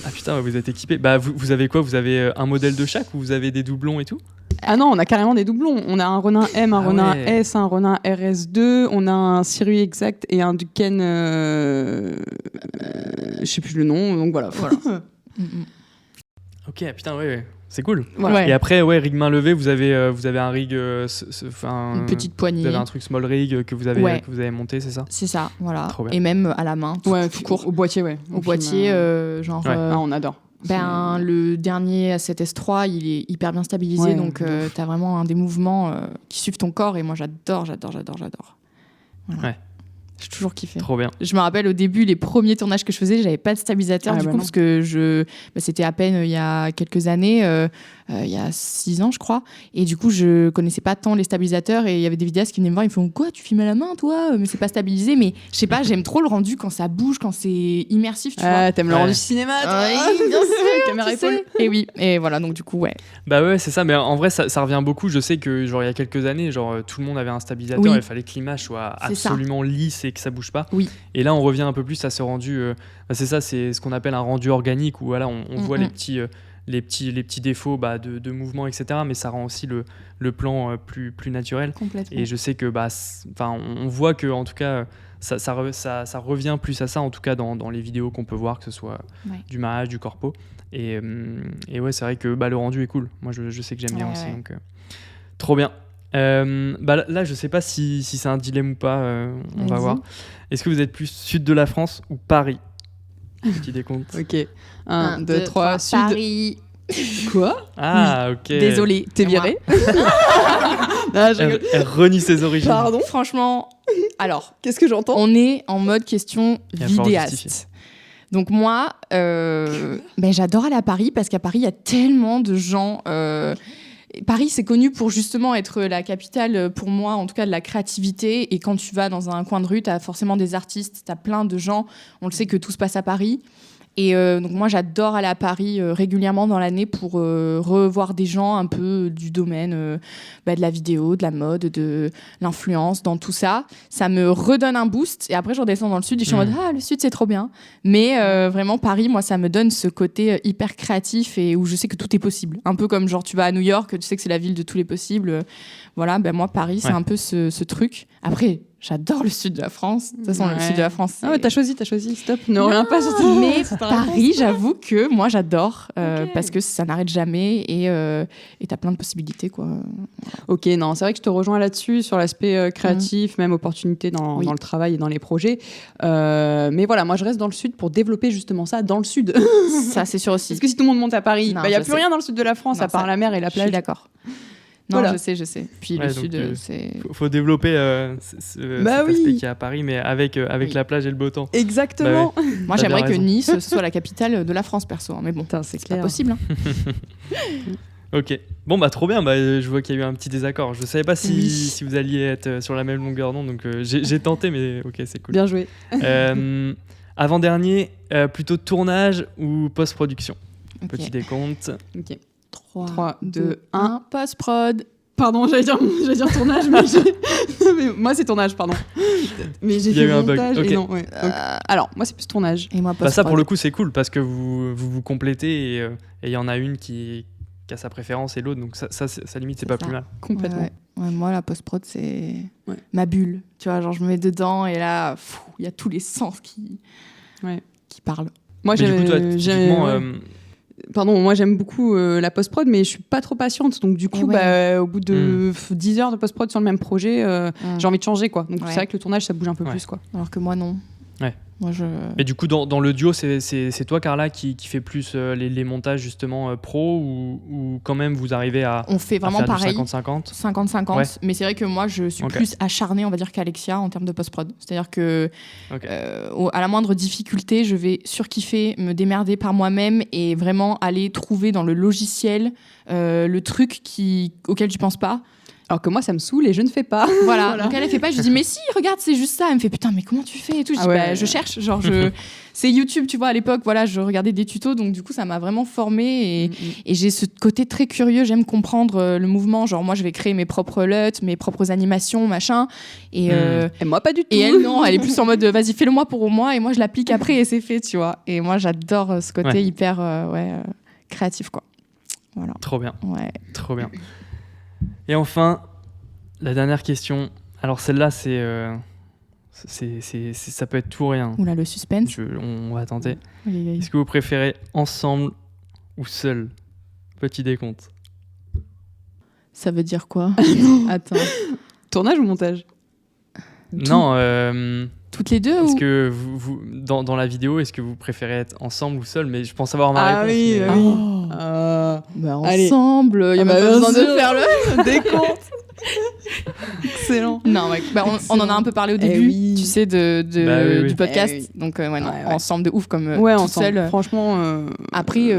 Ah putain, vous êtes équipés. Bah, vous avez quoi ? Vous avez un modèle de chaque ou vous avez des doublons et tout ? Ah non, on a carrément des doublons. On a un Ronin M, un Ronin ouais. S, un Ronin RS2, on a un Sirui Exact et un Duken... je sais plus le nom, donc voilà. Ok, putain, ouais. C'est cool. Ouais. Et après, rig main levée, vous avez un rig, Une petite poignée. Vous avez un truc small rig que vous avez monté, c'est ça ? C'est ça, voilà. Trop bien. Et même à la main, tout court. Au boîtier, ouais. Au boîtier, genre... Ouais. on adore. Le dernier A7S3, il est hyper bien stabilisé, Ouais, donc t'as vraiment des mouvements qui suivent ton corps, et moi j'adore. Voilà. Ouais. J'ai toujours kiffé. Trop bien. Je me rappelle au début, les premiers tournages que je faisais, j'avais pas de stabilisateur parce que c'était à peine il y a quelques années, il y a 6 ans je crois, et du coup je connaissais pas tant les stabilisateurs, et il y avait des vidéastes qui venaient me voir, ils me font quoi, tu filmes à la main toi, mais c'est pas stabilisé, mais je sais pas, j'aime trop le rendu quand ça bouge, quand c'est immersif, tu vois. T'aimes le rendu cinéma, toi. Oui, bien sûr, caméra tu épaule. sais. Et oui, et voilà, donc du coup ouais. Bah ouais, c'est ça, mais en vrai, ça revient beaucoup. Je sais que genre il y a quelques années, tout le monde avait un stabilisateur, Oui. il fallait que l'image soit C'est ça. absolument lisse et que ça bouge pas. Oui. Et là, on revient un peu plus à ce rendu. C'est ça, c'est ce qu'on appelle un rendu organique, où voilà, on voit les petits défauts de mouvement, etc. Mais ça rend aussi le plan plus naturel. Complètement. Et je sais que on voit que en tout cas ça revient plus à ça, en tout cas dans les vidéos qu'on peut voir, que ce soit du mariage, du corpo. Et ouais, c'est vrai que le rendu est cool. Moi, je sais que j'aime bien aussi. Donc, trop bien. Là, je sais pas si c'est un dilemme ou pas. On va voir. Est-ce que vous êtes plus sud de la France ou Paris ? Petit décompte. Ok. 1, 2, 3, sud. Paris. Quoi ? Ah, ok. Désolée. T'es virée ? Non, je rigole. Elle renie ses origines. Pardon ? Franchement, alors, Qu'est-ce que j'entends ? on est en mode question Il va falloir vidéaste. justifier. Donc moi, j'adore aller à Paris parce qu'à Paris, il y a tellement de gens. Paris, c'est connu pour justement être la capitale, pour moi, en tout cas, de la créativité. Et quand tu vas dans un coin de rue, tu as forcément des artistes, tu as plein de gens. On le sait que tout se passe à Paris. Et donc moi, j'adore aller à Paris régulièrement dans l'année pour revoir des gens un peu du domaine de la vidéo, de la mode, de l'influence, dans tout ça. Ça me redonne un boost. Et après, je redescends dans le sud et je suis en mode « Ah, le sud, c'est trop bien ». Mais vraiment, Paris, moi, ça me donne ce côté hyper créatif et où je sais que tout est possible. Un peu comme genre tu vas à New York, tu sais que c'est la ville de tous les possibles. Voilà, moi, Paris, c'est un peu ce truc. Après, j'adore le sud de la France. De toute façon, le sud de la France, c'est... Ah ouais, t'as choisi, stop. Ne reviens pas sur ton... Mais Paris, j'avoue que moi, j'adore parce que ça n'arrête jamais et t'as plein de possibilités, quoi. Ok, non, c'est vrai que je te rejoins là-dessus, sur l'aspect créatif, même opportunité dans le travail et dans les projets. Mais voilà, moi, je reste dans le sud pour développer justement ça dans le sud. Ça, c'est sûr aussi. Parce que si tout le monde monte à Paris, il n'y a plus sais. rien dans le sud de la France à part la mer et la Je suis plage. d'accord. Non, Voilà. je sais. Puis le sud, c'est... Faut développer cet aspect qu'il y a à Paris, mais avec la plage et le beau temps. Exactement. Bah Moi, T'as j'aimerais bien que raison. Nice ce soit la capitale de la France, perso. Hein. Mais bon, Putain, c'est c'est clair. pas possible. Hein. Ok. Bon, trop bien. Je vois qu'il y a eu un petit désaccord. Je savais pas si vous alliez être sur la même longueur d'onde, donc j'ai tenté, mais ok, c'est cool. Bien joué. Avant-dernier, plutôt tournage ou post-production ? Ok. Petit décompte. Ok. 3, 2, 1. Post-prod. Pardon, j'allais dire tournage, mais, mais moi c'est tournage, pardon. Mais j'ai Il y a fait eu un bug. montage Ok. et non, ouais. Donc, alors, moi c'est plus tournage. Et moi, post-prod. Ça, pour le coup, c'est cool parce que vous complétez et il y en a une qui a sa préférence et l'autre, donc ça limite, c'est pas ça. plus mal. Complètement. Ouais, moi, la post-prod, c'est ma bulle. Tu vois, genre, je me mets dedans et là, il y a tous les sens qui parlent. Moi, Mais du coup, toi, typiquement, Pardon, moi j'aime beaucoup la post-prod, mais je suis pas trop patiente. Donc du coup, au bout de 10 heures de post-prod sur le même projet, j'ai envie de changer, quoi. Donc c'est vrai que le tournage, ça bouge un peu plus, quoi. Alors que moi, non. Ouais. Et du coup, dans le duo, c'est toi, Carla, qui fait plus les montages justement pro ou quand même vous arrivez à On fait vraiment à faire pareil. du 50-50 50-50, Ouais. mais c'est vrai que moi je suis plus acharnée, on va dire, qu'Alexia en termes de post-prod. C'est-à-dire que à la moindre difficulté, je vais surkiffer, me démerder par moi-même et vraiment aller trouver dans le logiciel le truc auquel tu penses pas. Alors que moi, ça me saoule et je ne fais pas. Voilà. Donc elle fait pas, je lui dis mais si, regarde, c'est juste ça. Elle me fait putain, mais comment tu fais et tout. Je dis je cherche, genre c'est YouTube, tu vois, à l'époque, voilà, je regardais des tutos, donc du coup ça m'a vraiment formée et j'ai ce côté très curieux, j'aime comprendre le mouvement, genre moi je vais créer mes propres LUT, mes propres animations, machin. Et moi pas du tout. Et elle non, elle est plus en mode vas-y fais-le moi pour moi et moi je l'applique après et c'est fait, tu vois. Et moi j'adore ce côté hyper créatif quoi. Voilà. Trop bien. Ouais. Trop bien. Et enfin, la dernière question. Alors celle-là, ça peut être tout ou rien. Oula, le suspense. On va tenter. Oui. Est-ce que vous préférez ensemble ou seul? Petit décompte. Ça veut dire quoi? Attends. Tournage ou montage? Non. Toutes les deux Est-ce ou... que vous dans la vidéo, est-ce que vous préférez être ensemble ou seul? Mais je pense avoir ma réponse. Oui, mais... oui. Ensemble, il n'y a même pas besoin de faire le décompte. Excellent. Non, on en a un peu parlé au début, oui. tu sais, du podcast. Oui. Donc, ensemble de ouf, comme toute ensemble. Seule. Franchement. Après,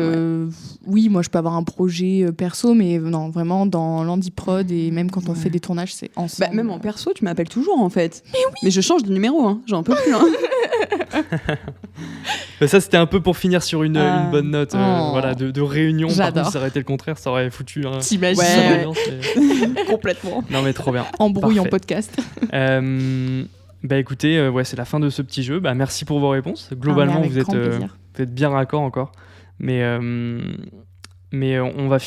oui, moi, je peux avoir un projet perso, mais non, vraiment dans l'handiprod et même quand on fait des tournages, c'est ensemble. Même en perso, tu m'appelles toujours, en fait. Mais oui. Mais je change de numéro, hein. J'en peux plus. Hein. Ça, c'était un peu pour finir sur une bonne note voilà, de réunion. Par contre, si ça aurait été le contraire, ça aurait foutu t'imagines complètement. Non, mais trop bien. Embrouille en podcast. Écoutez, c'est la fin de ce petit jeu. Merci pour vos réponses. Globalement, vous êtes bien raccord encore. Mais on va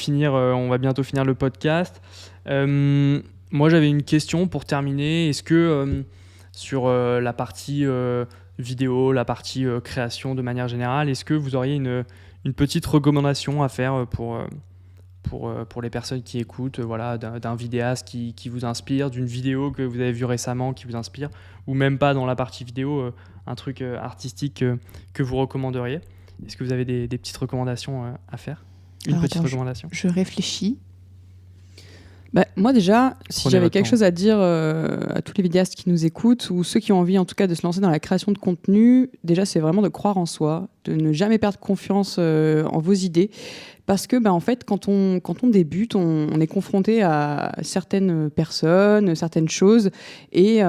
bientôt finir le podcast. Moi, j'avais une question pour terminer. Est-ce que sur la partie vidéo, la partie création de manière générale, est-ce que vous auriez une petite recommandation à faire pour les personnes qui écoutent, d'un vidéaste qui vous inspire, d'une vidéo que vous avez vue récemment qui vous inspire, ou même pas dans la partie vidéo, un truc artistique que vous recommanderiez? Est-ce que vous avez des petites recommandations à faire? Recommandation. Je réfléchis. Moi déjà, si j'avais quelque chose à dire à tous les vidéastes qui nous écoutent ou ceux qui ont envie en tout cas de se lancer dans la création de contenu, déjà c'est vraiment de croire en soi, de ne jamais perdre confiance en vos idées. Parce que, en fait, quand on débute, on est confronté à certaines personnes, certaines choses, et il y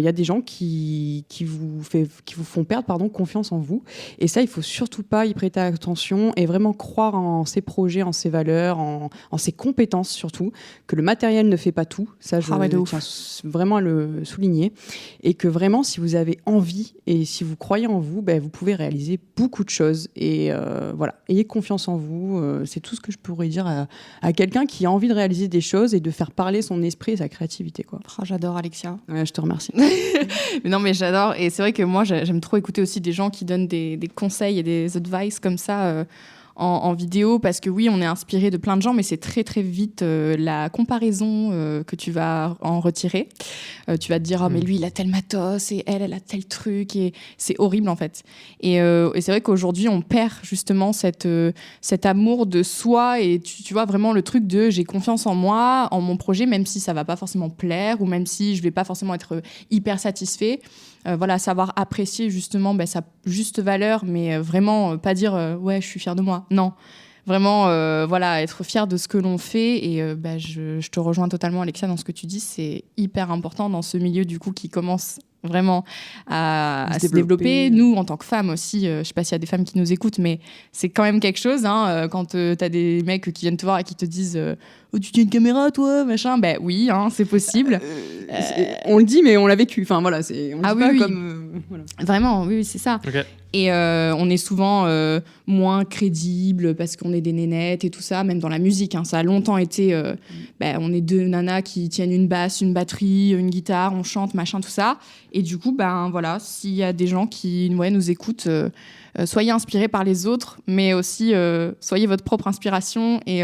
a des gens qui vous font perdre confiance en vous. Et ça, il faut surtout pas y prêter attention et vraiment croire en ses projets, en ses valeurs, en ses compétences surtout, que le matériel ne fait pas tout. Ça, je tiens vraiment à le souligner. Et que vraiment, si vous avez envie et si vous croyez en vous, vous pouvez réaliser beaucoup de choses. Et ayez confiance en vous. C'est tout ce que je pourrais dire à quelqu'un qui a envie de réaliser des choses et de faire parler son esprit et sa créativité, quoi. J'adore, Alexia. Ouais, je te remercie. Mais j'adore. Et c'est vrai que moi, j'aime trop écouter aussi des gens qui donnent des conseils et des advice comme ça en vidéo, parce que oui, on est inspiré de plein de gens, mais c'est très très vite la comparaison que tu vas en retirer. Tu vas te dire, mais lui, il a tel matos et elle a tel truc, et c'est horrible en fait. Et c'est vrai qu'aujourd'hui, on perd justement cet amour de soi, et tu vois vraiment le truc de j'ai confiance en moi, en mon projet, même si ça va pas forcément plaire, ou même si je vais pas forcément être hyper satisfait. Savoir apprécier justement sa juste valeur, mais vraiment pas dire ouais, je suis fière de moi. Non, vraiment être fier de ce que l'on fait. Et je te rejoins totalement, Alexia, dans ce que tu dis. C'est hyper important dans ce milieu du coup qui commence vraiment à se développer. Nous, en tant que femmes aussi, je sais pas s'il y a des femmes qui nous écoutent, mais c'est quand même quelque chose quand t'as des mecs qui viennent te voir et qui te disent oh, tu tiens une caméra toi, machin. Oui, c'est possible. On le dit, mais on l'a vécu. Enfin voilà, on dit pas oui. comme voilà. Vraiment, oui, c'est ça. Okay. Et on est souvent moins crédible parce qu'on est des nénettes et tout ça, même dans la musique. Ça a longtemps été, on est deux nanas qui tiennent une basse, une batterie, une guitare, on chante, machin, tout ça. Et du coup, s'il y a des gens qui nous écoutent, soyez inspirés par les autres, mais aussi soyez votre propre inspiration et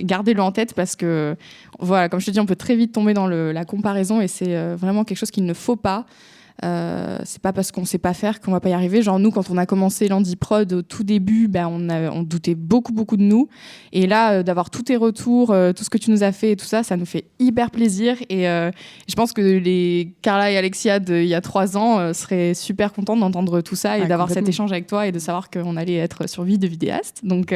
gardez-le en tête, parce que, voilà, comme je te dis, on peut très vite tomber dans la comparaison, et c'est vraiment quelque chose qu'il ne faut pas. C'est pas parce qu'on sait pas faire qu'on va pas y arriver. Genre nous, quand on a commencé Landy Prod au tout début, on doutait beaucoup de nous. Et là, d'avoir tous tes retours, tout ce que tu nous as fait et tout ça, ça nous fait hyper plaisir. Et je pense que les Carla et Alexia d'il y a 3 ans seraient super contentes d'entendre tout ça et d'avoir cet échange avec toi et de savoir qu'on allait être sur Vie de vidéaste. Donc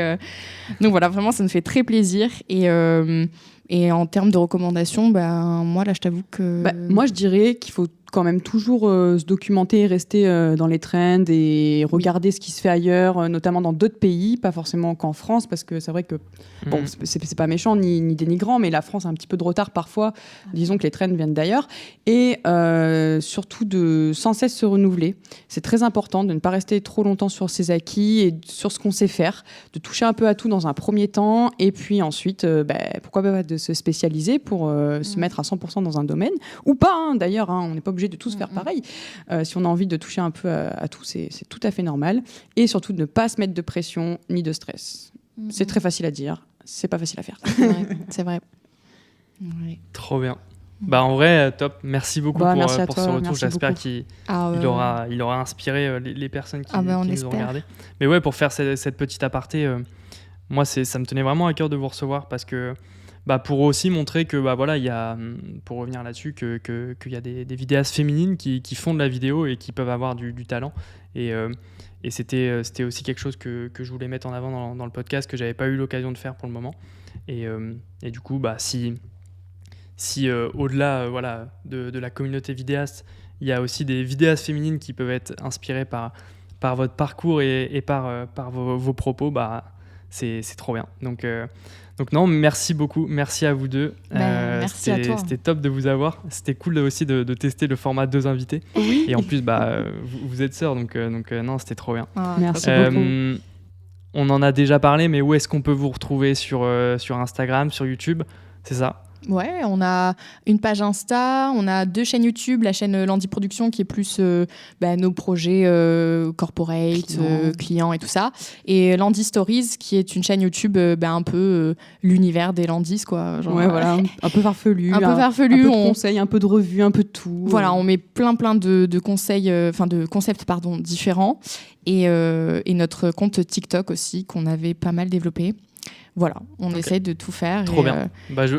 voilà, vraiment, ça nous fait très plaisir. Et en termes de recommandations, moi, là, je t'avoue que... moi, je dirais qu'il faut quand même toujours se documenter et rester dans les trends et regarder ce qui se fait ailleurs, notamment dans d'autres pays, pas forcément qu'en France, parce que c'est vrai que, bon, c'est pas méchant ni dénigrant, mais la France a un petit peu de retard parfois. Disons que les trends viennent d'ailleurs. Et surtout de sans cesse se renouveler. C'est très important de ne pas rester trop longtemps sur ses acquis et sur ce qu'on sait faire, de toucher un peu à tout dans un premier temps, et puis ensuite, pourquoi pas de se spécialiser pour se mettre à 100% dans un domaine, ou pas, d'ailleurs, on n'est pas obligé de tous faire pareil. Si on a envie de toucher un peu à tout, c'est tout à fait normal. Et surtout de ne pas se mettre de pression ni de stress. C'est très facile à dire, c'est pas facile à faire. C'est vrai. Ouais. Trop bien. En vrai, top. Merci beaucoup pour toi, ce retour. J'espère qu'il aura inspiré les personnes qui nous ont regardé. Mais ouais, pour faire cette petite aparté, moi, ça me tenait vraiment à cœur de vous recevoir parce que pour aussi montrer que il y a, pour revenir là-dessus, qu'il y a des vidéastes féminines qui font de la vidéo et qui peuvent avoir du talent. Et c'était aussi quelque chose que je voulais mettre en avant dans le podcast, que j'avais pas eu l'occasion de faire pour le moment. Et du coup, si au-delà de la communauté vidéaste, il y a aussi des vidéastes féminines qui peuvent être inspirées par votre parcours et par vos propos, c'est trop bien. Donc non, merci beaucoup, merci à vous deux. Merci à toi. C'était top de vous avoir. C'était cool aussi de tester le format 2 invités. Oui. Et en plus, vous êtes sœurs, donc non, c'était trop bien. Merci beaucoup. On en a déjà parlé, mais où est-ce qu'on peut vous retrouver sur Instagram, sur YouTube ? C'est ça ? Ouais, on a une page Insta, on a 2 chaînes YouTube, la chaîne Landy Production qui est plus nos projets corporate, clients et tout ça, et Landy Stories qui est une chaîne YouTube un peu l'univers des Landys, quoi. Genre, un peu farfelu. Un peu farfelu. Un peu de conseils, un peu de revues, un peu de tout. Voilà, on met plein de conseils, de concepts différents, et notre compte TikTok aussi qu'on avait pas mal développé. Voilà, on essaie de tout faire. Trop bien.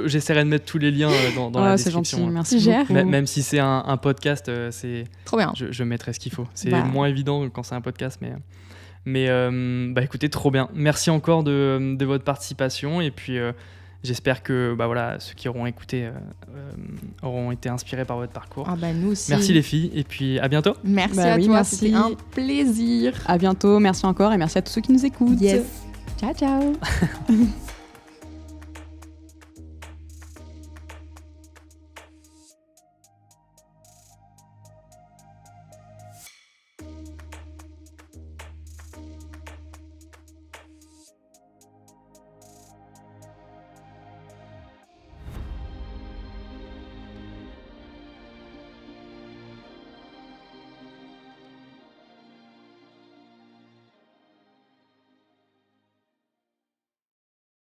J'essaierai de mettre tous les liens dans la description. C'est gentil, merci beaucoup. Même si c'est un podcast, c'est trop bien. Je mettrai ce qu'il faut. C'est moins évident quand c'est un podcast, mais écoutez, trop bien. Merci encore de votre participation, et puis j'espère que ceux qui auront écouté auront été inspirés par votre parcours. Nous aussi. Merci les filles, et puis à bientôt. Merci à toi, merci. C'était un plaisir. À bientôt, merci encore, et merci à tous ceux qui nous écoutent. Yes. Ciao, ciao.